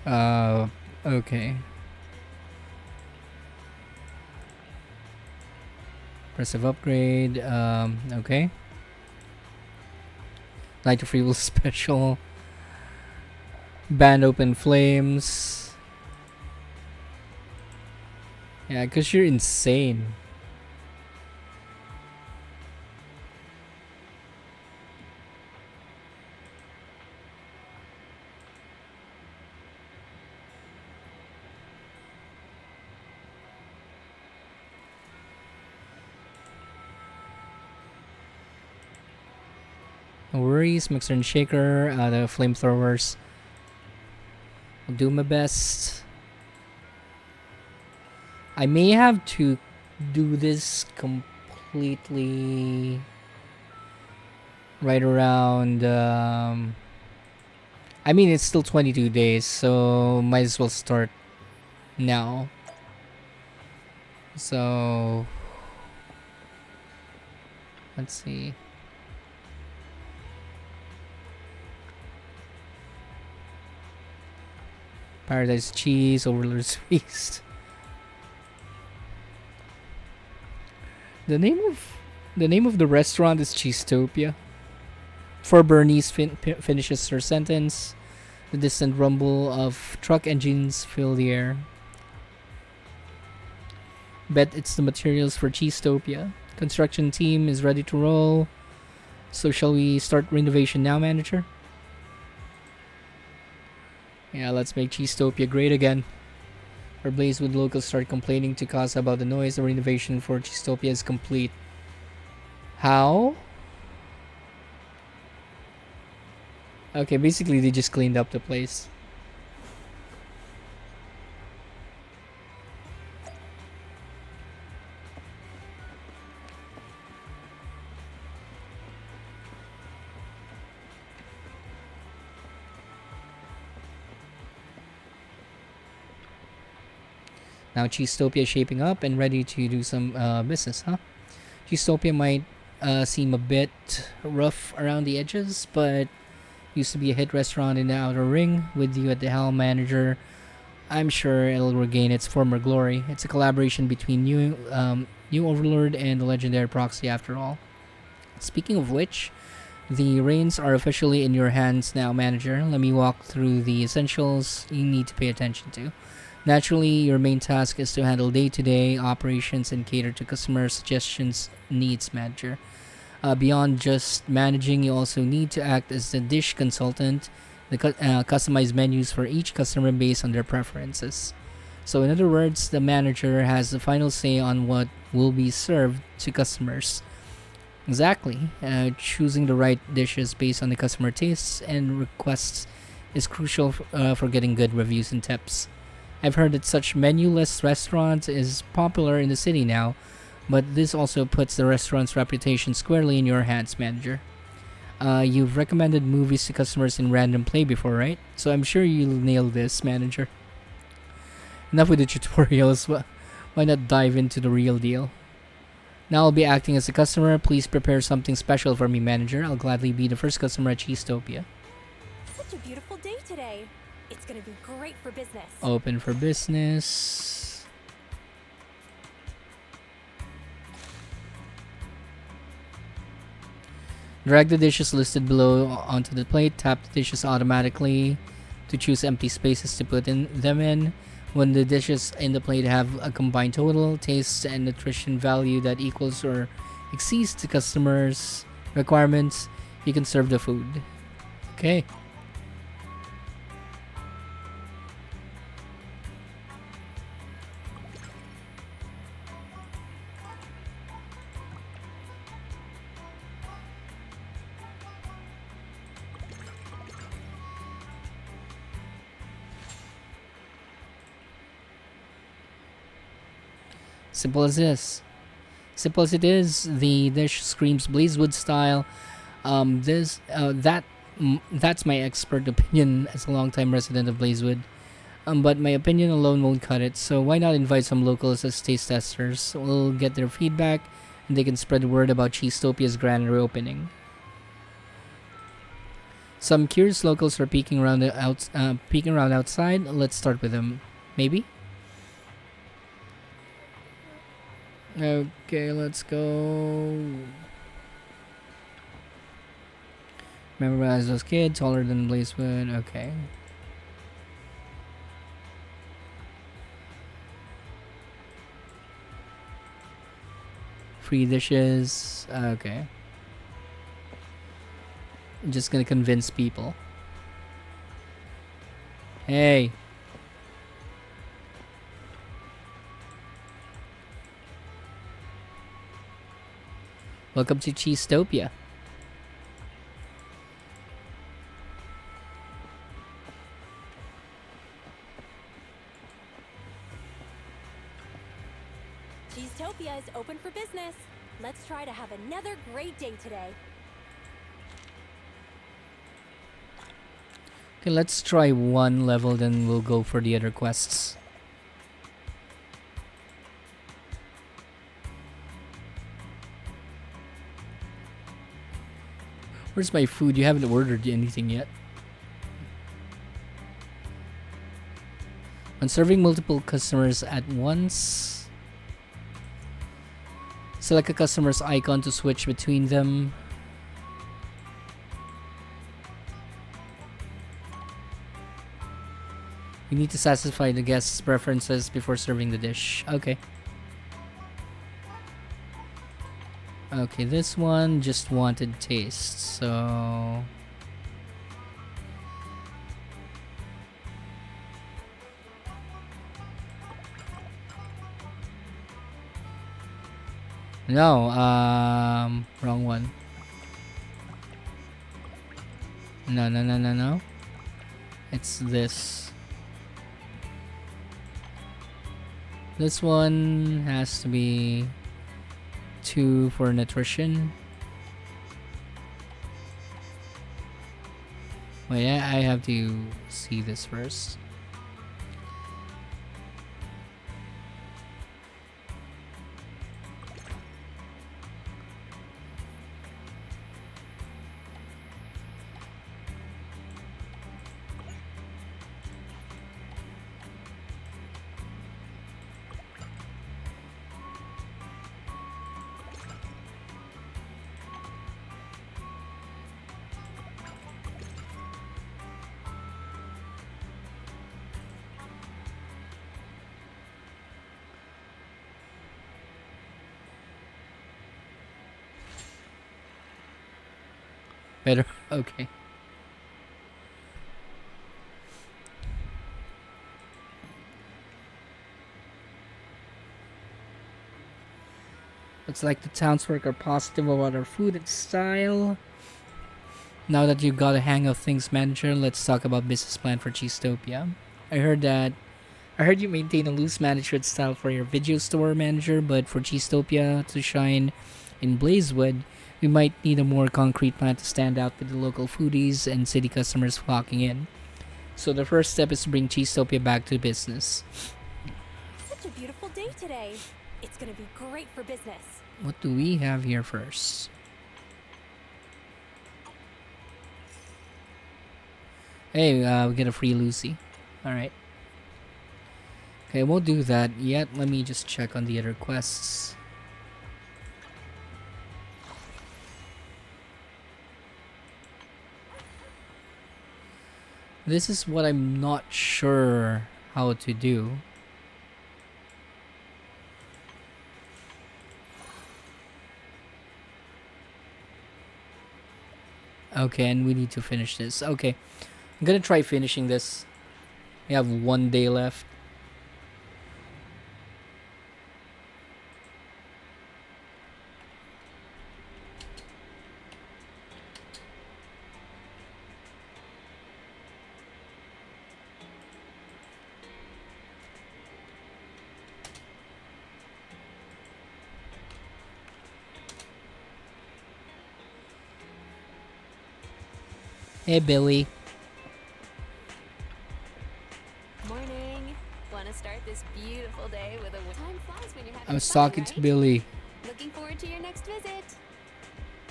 Okay. Impressive upgrade. Okay. Light of Free Will special. Band open flames. Yeah, because you're insane. No worries, mixer and shaker, the flamethrowers. I'll do my best. I may have to do this completely right around I mean, it's still 22 days, so might as well start now. So let's see. Paradise Cheese, Overlord's Feast. The name of the restaurant is Cheesetopia. Before Bernice finishes her sentence, the distant rumble of truck engines fill the air. Bet it's the materials for Cheesetopia. Construction team is ready to roll. So shall we start renovation now, manager? Yeah, let's make Cheesetopia great again. Our Blazewood locals start complaining to Casa about the noise. The renovation for Cheesetopia is complete. How? Okay, basically they just cleaned up the place. Now Cheesetopia is shaping up and ready to do some business, huh? Cheesetopia might seem a bit rough around the edges, but used to be a hit restaurant in the Outer Ring. With you at the helm, manager, I'm sure it'll regain its former glory. It's a collaboration between new Overlord and the legendary Proxy, after all. Speaking of which, the reins are officially in your hands now, manager. Let me walk through the essentials you need to pay attention to. Naturally, your main task is to handle day-to-day operations and cater to customer suggestions needs manager. Beyond just managing, you also need to act as the dish consultant, customize menus for each customer based on their preferences. So, in other words, the manager has the final say on what will be served to customers. Exactly. Choosing the right dishes based on the customer tastes and requests is crucial for getting good reviews and tips. I've heard that such menuless restaurants is popular in the city now, but this also puts the restaurant's reputation squarely in your hands, manager. You've recommended movies to customers in random play before, right? So I'm sure you'll nail this, manager. Enough with the tutorials. Why not dive into the real deal? Now I'll be acting as a customer. Please prepare something special for me, manager. I'll gladly be the first customer at Cheesetopia. Such a beautiful day today. It's gonna be great for business. Open for business. Drag the dishes listed below onto the plate. Tap the dishes automatically to choose empty spaces to put them in. When the dishes in the plate have a combined total, taste, and nutrition value that equals or exceeds the customer's requirements, you can serve the food. Okay. Simple as this. Simple as it is, the dish screams Blazewood style. That's my expert opinion as a longtime resident of Blazewood. But my opinion alone won't cut it. So why not invite some locals as taste testers? We'll get their feedback, and they can spread the word about Cheesetopia's grand reopening. Some curious locals are peeking around outside. Let's start with them. Maybe. Okay, let's go. Remember as those kids, taller than Blazewood. Okay. Free dishes. Okay. I'm just gonna convince people. Hey. Welcome to Cheesetopia. Cheesetopia is open for business. Let's try to have another great day today. Okay, let's try one level, then we'll go for the other quests. Where's my food? You haven't ordered anything yet. When serving multiple customers at once, select a customer's icon to switch between them. You need to satisfy the guest's preferences before serving the dish. Okay. Okay, this one just wanted taste, so... No, wrong one. No. It's this. This one has to be 2 for nutrition. Wait, I have to see this first. Better. Okay. Looks like the townsfolk are positive about our food and style. Now that you got a hang of things, manager, let's talk about business plan for Cheesetopia. I heard that I heard you maintain a loose management style for your video store, manager, but for Cheesetopia to shine in Blazewood, we might need a more concrete plan to stand out with the local foodies and city customers flocking in. So the first step is to bring Cheesetopia back to business. Such a beautiful day today. It's gonna be great for business. What do we have here first? Hey, we get a free Lucy. Alright. Okay, we'll do that yet. Let me just check on the other quests. This is what I'm not sure how to do. Okay, and we need to finish this. Okay, I'm gonna try finishing this. We have 1 day left. Hey, Billy. Morning. Want to start this beautiful day with a time flies when you're having I was fun, talking right? to Billy. Looking forward to your next visit.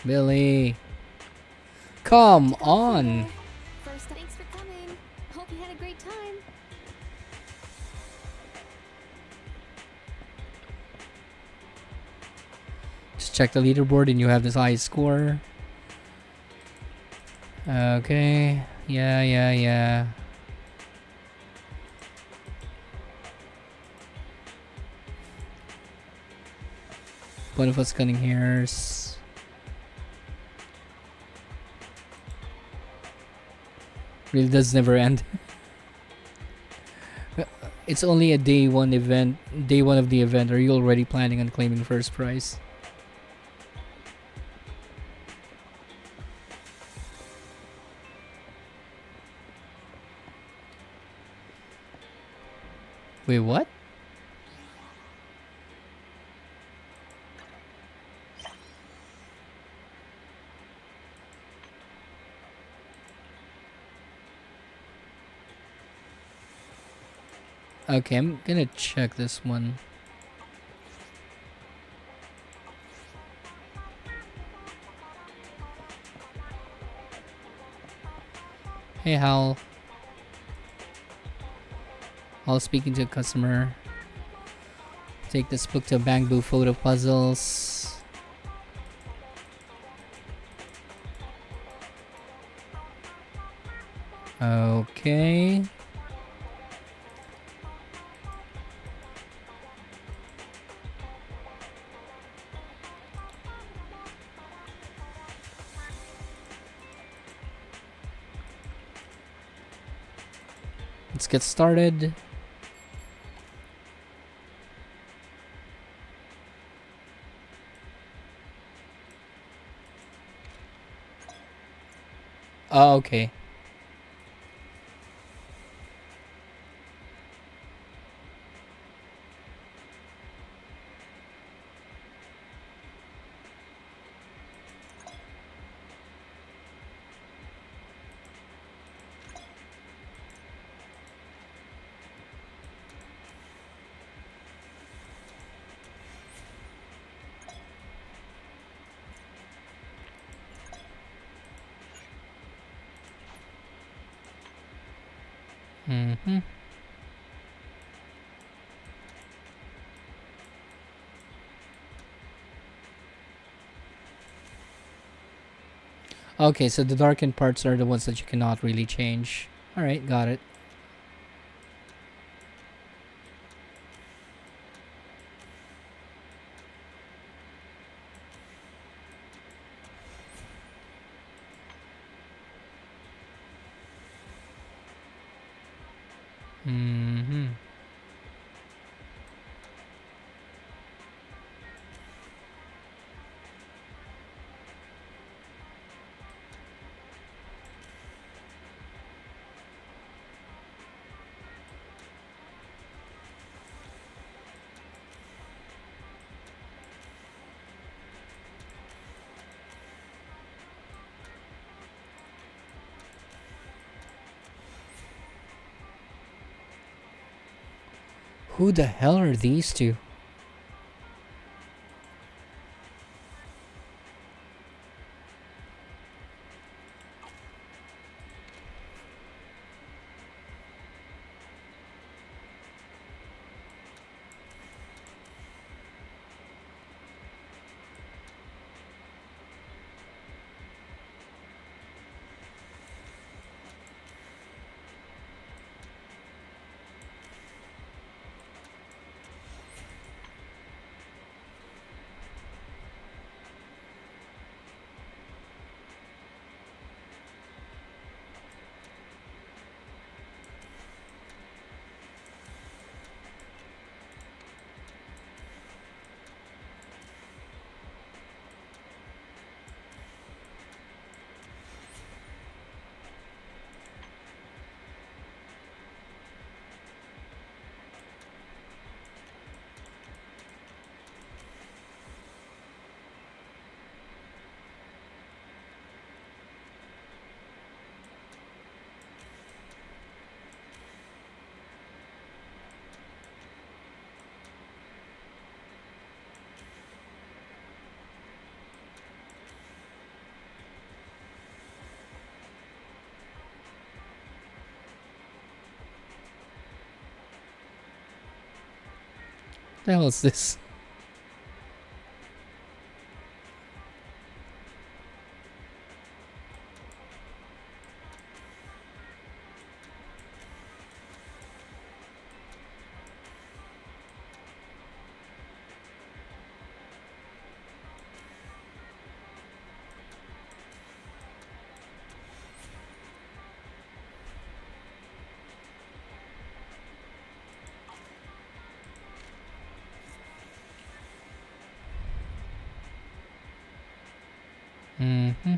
Billy. Come on. First, thanks for coming. Hope you had a great time. Just check the leaderboard and you have this high score. Okay. Yeah. One of us cutting hairs. Really does never end. It's only a day one event. Day one of the event. Are you already planning on claiming first prize? Wait, what? Okay, I'm gonna check this one. Hey, Hal. Hal speaking to a customer. Take this book to Bamboo Photo Puzzles. Okay. Let's get started. Oh, okay. Mm-hmm. Okay, so the darkened parts are the ones that you cannot really change. Alright, got it. Mm-hmm. Who the hell are these two? The hell is this? Mm-hmm.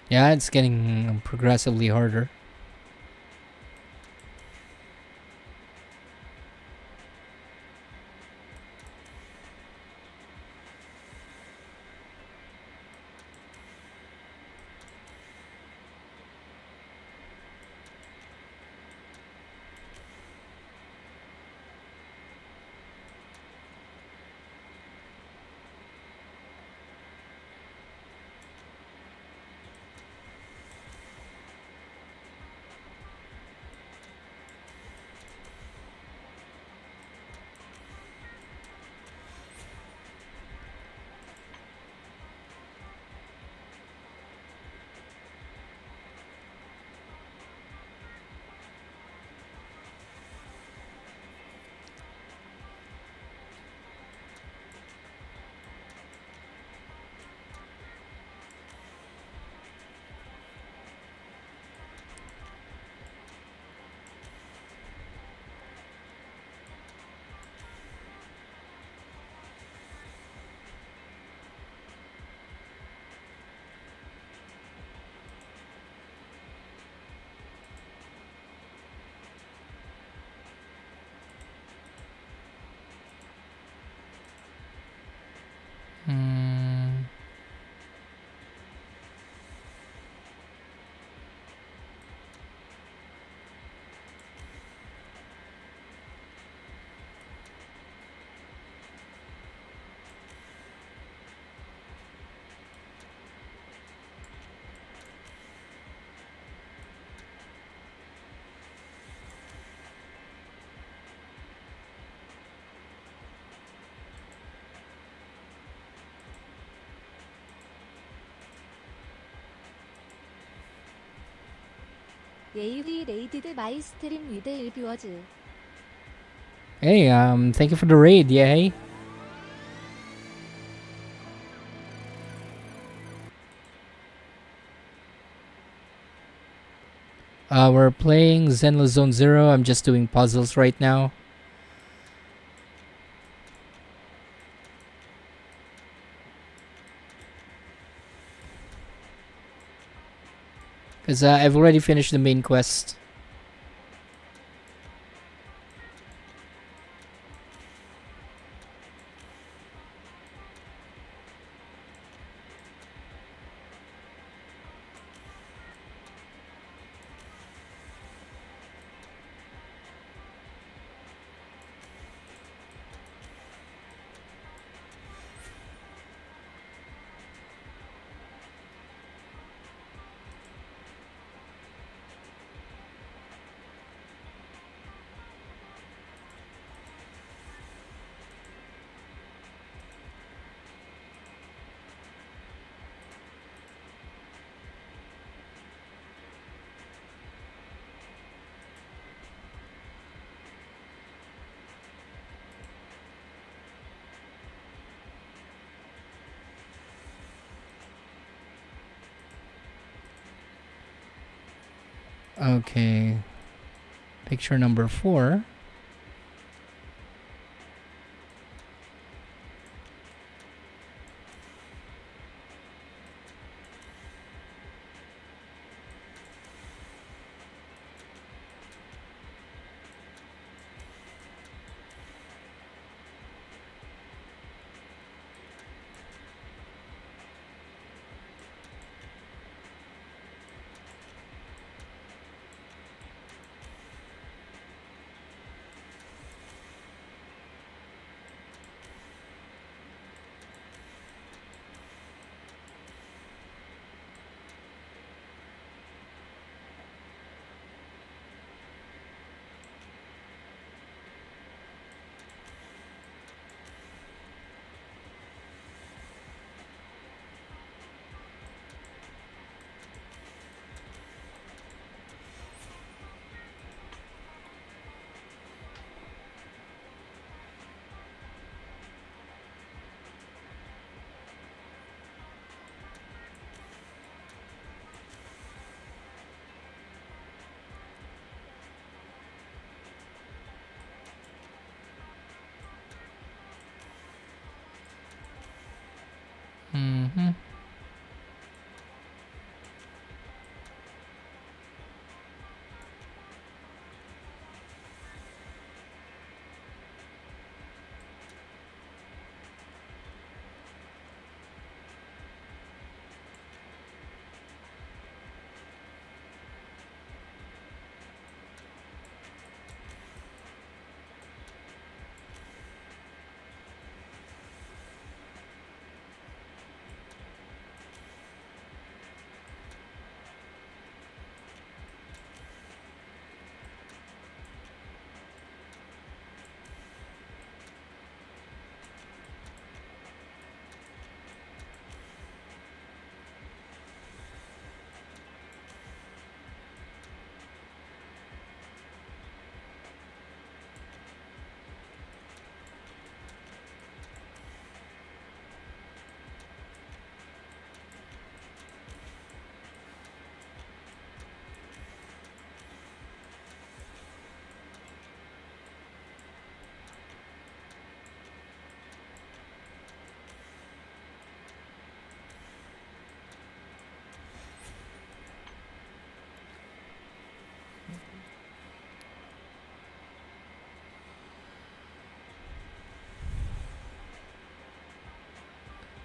Yeah, it's getting progressively harder. 예이휘 레이디드 마이 스트림 위드 일뷰어즈. Hey, thank you for the raid, yay. We're playing Zenless Zone Zero. I'm just doing puzzles right now. Because I've already finished the main quest. Okay. Picture number 4. Mm-hmm.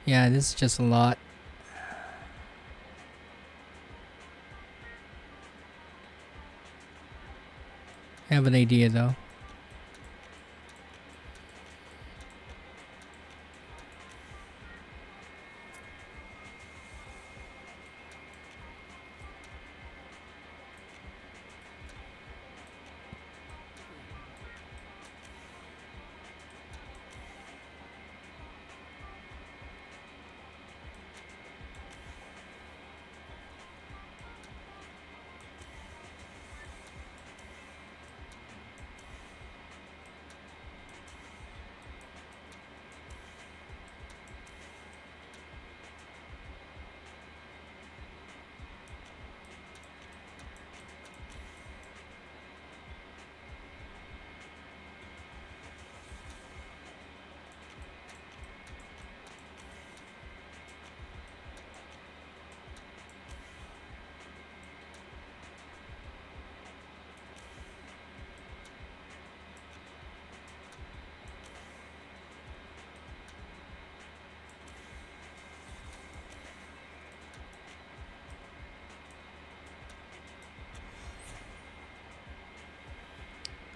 Yeah, this is just a lot. I have an idea though.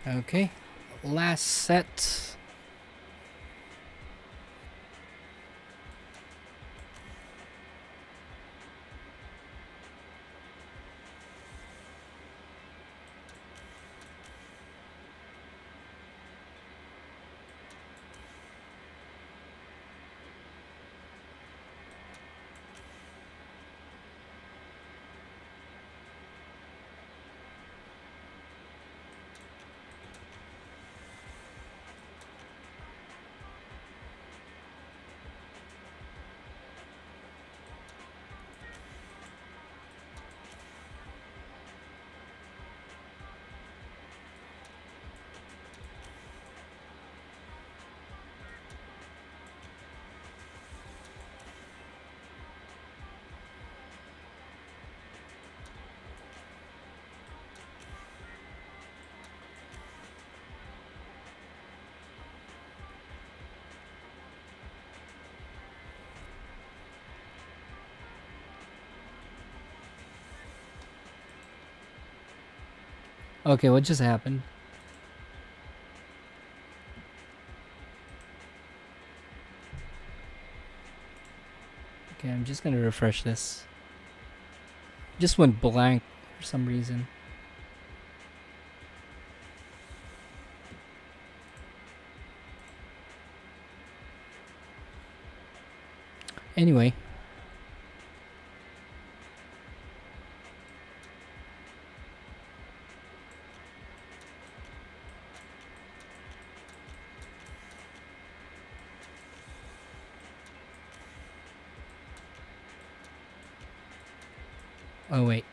Okay, last set. Okay, what just happened? Okay, I'm just gonna refresh this. Just went blank for some reason. Anyway. Oh, wait.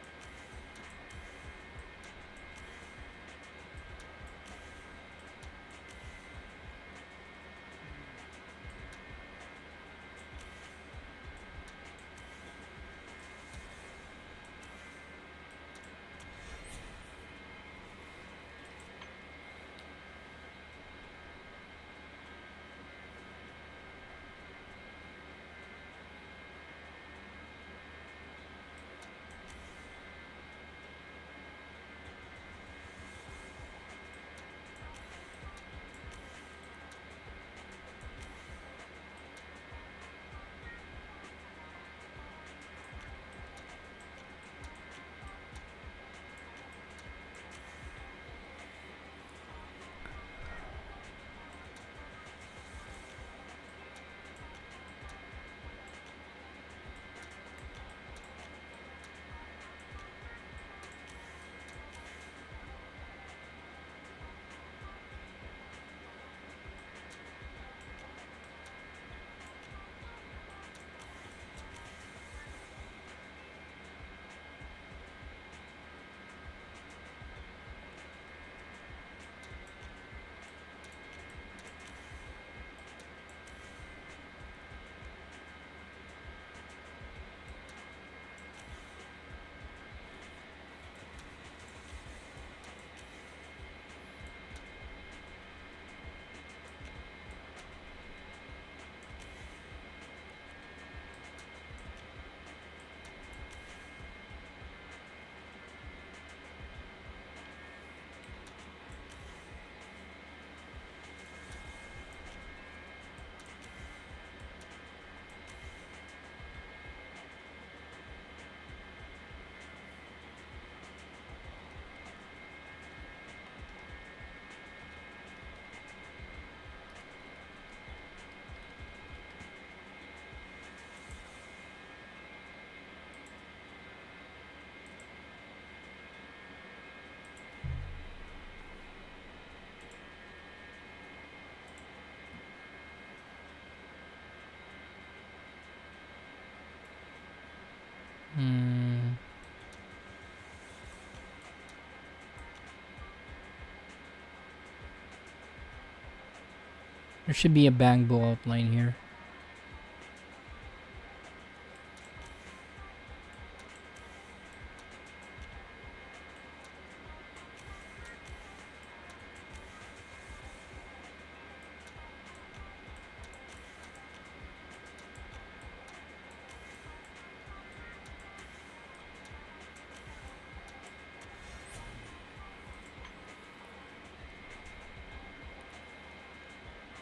There should be a bang bow outline here.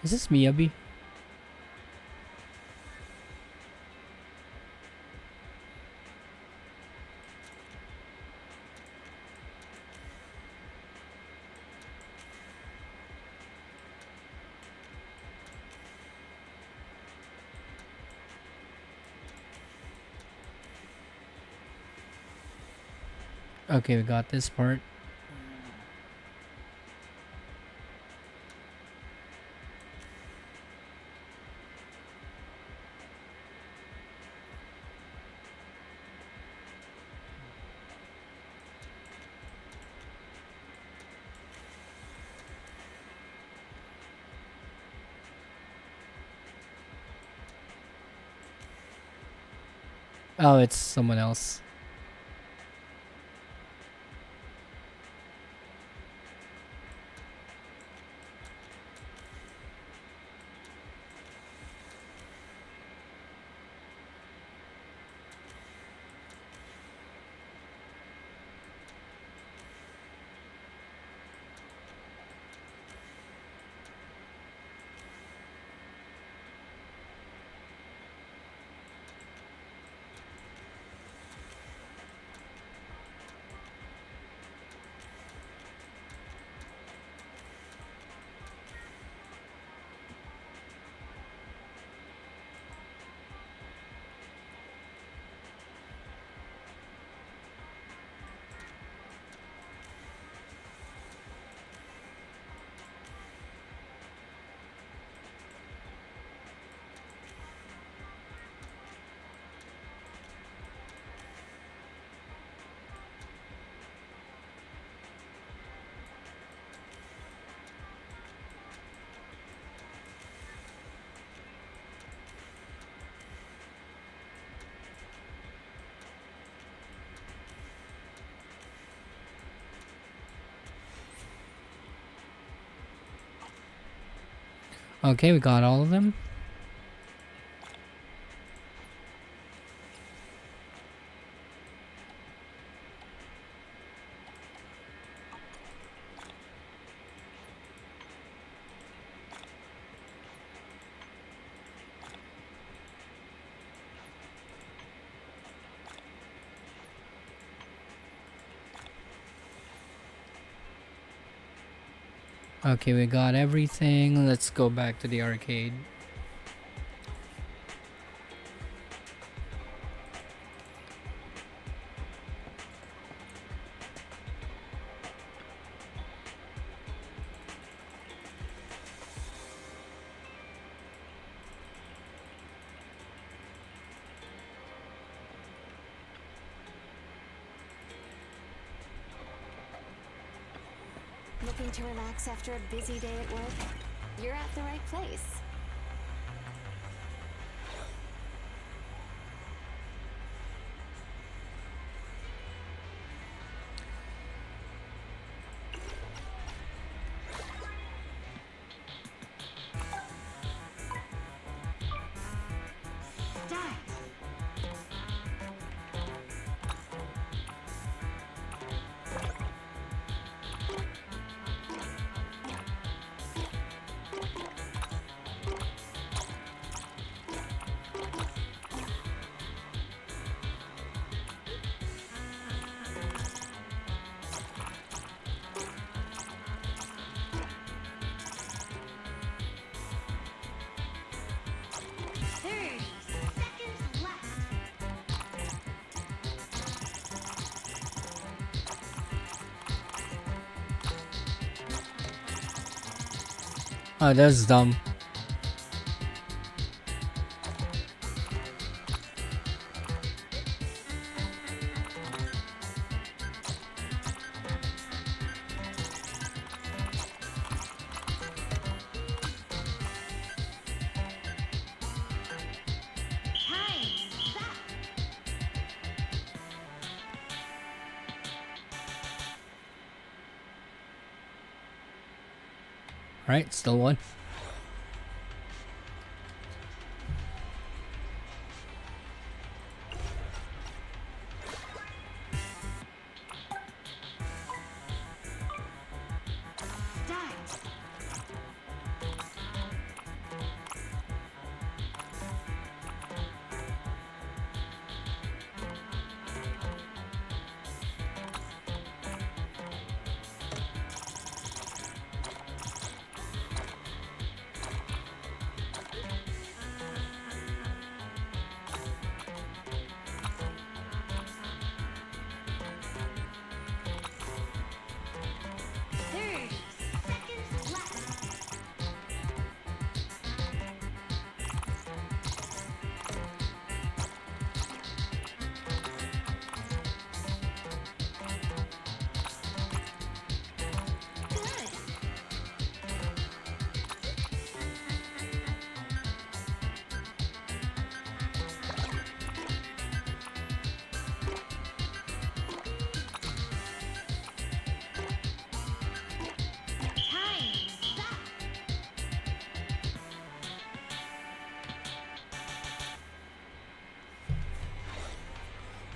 Is this Miyabi? Okay, we got this part. Oh, it's someone else. Okay, we got all of them. Okay, we got everything. Let's go back to the arcade. Looking to relax after a busy day at work? You're at the right place. Oh, that's dumb. Right, still one.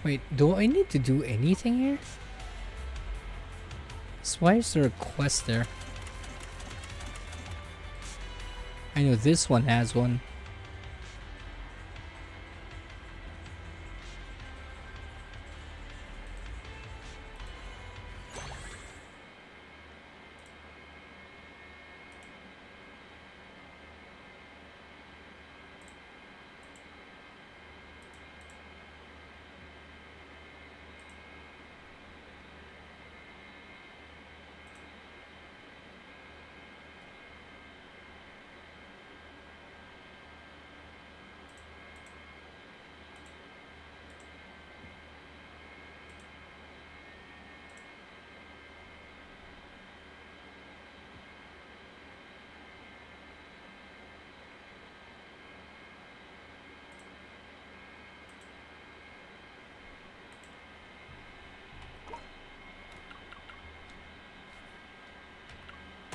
Wait, do I need to do anything here? So why is there a quest there? I know this one has one.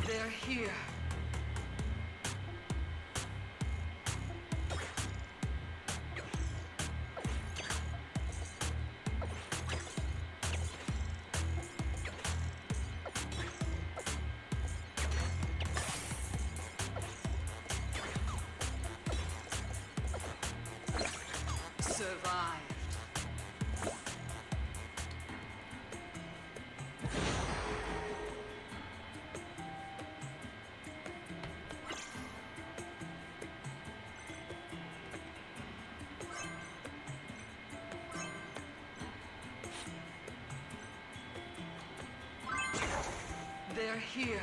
They're here. Survived. They're here.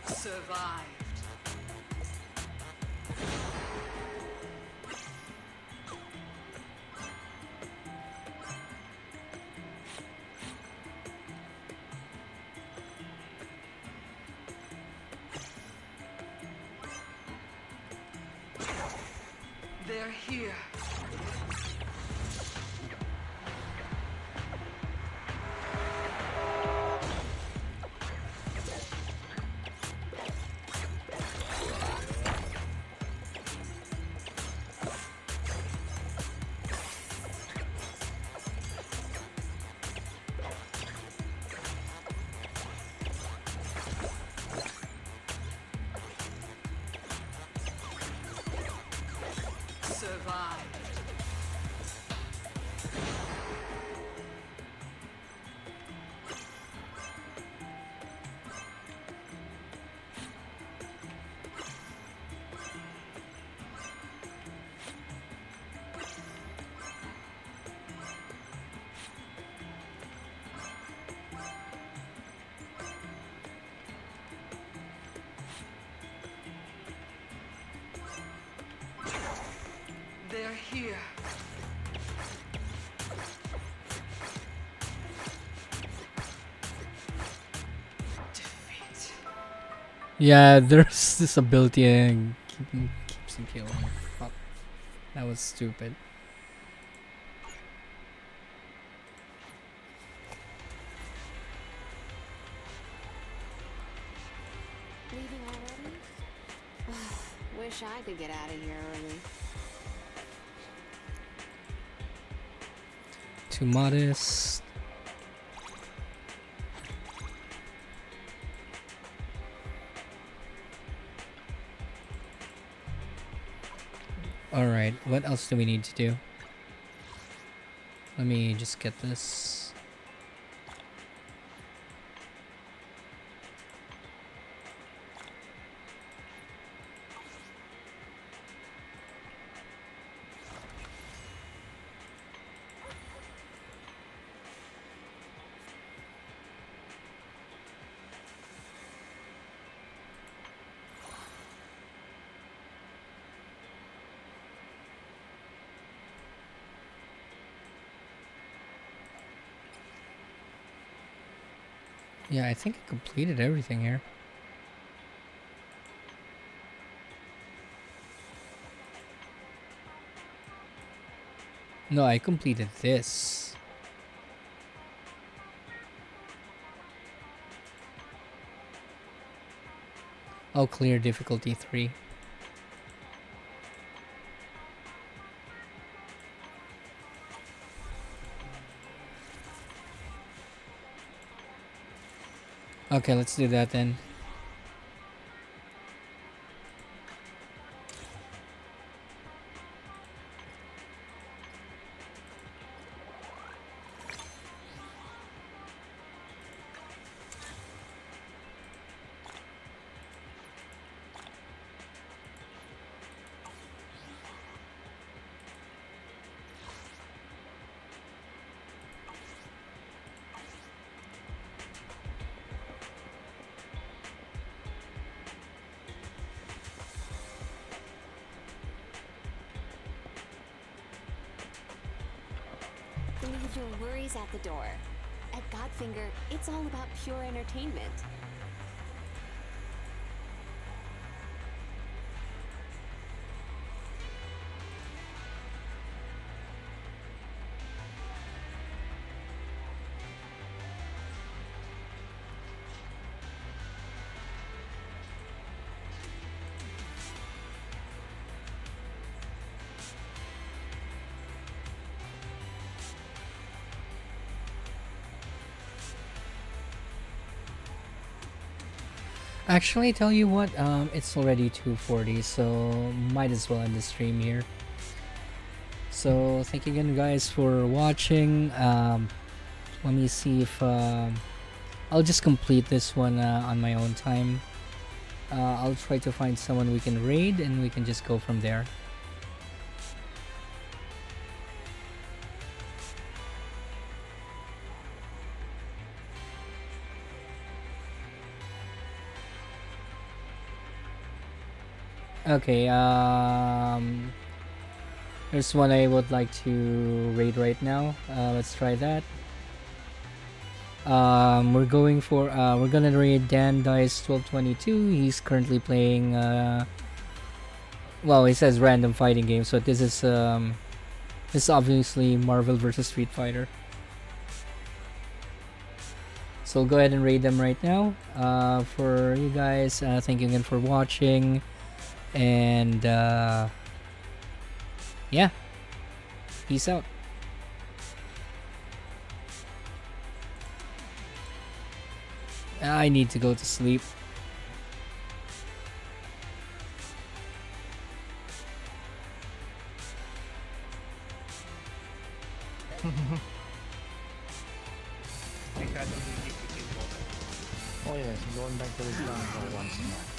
Survived. They're here. Survived. They're here. Defeat. Yeah, there's this ability and keeps him killing. Fuck. That was stupid. Leaving already? Wish I could get out of here early. Too modest. Alright, what else do we need to do? Let me just get this. Yeah, I think I completed everything here. No, I completed this. Oh, clear difficulty 3. Okay, let's do that then. Leave your worries at the door. At Godfinger, it's all about pure entertainment. Actually, tell you what, it's already 2:40, so might as well end the stream here. So thank you again, guys, for watching. Let me see if I'll just complete this one on my own time. I'll try to find someone we can raid, and we can just go from there. Okay, there's one I would like to raid right now. Let's try that. We're gonna raid Dan Dice 1222. He's currently playing well, it says random fighting game, so this is obviously Marvel vs Street Fighter. So we'll go ahead and raid them right now. For you guys, thank you again for watching. And yeah, peace out. I need to go to sleep. Oh yes, going back to the ground for once more.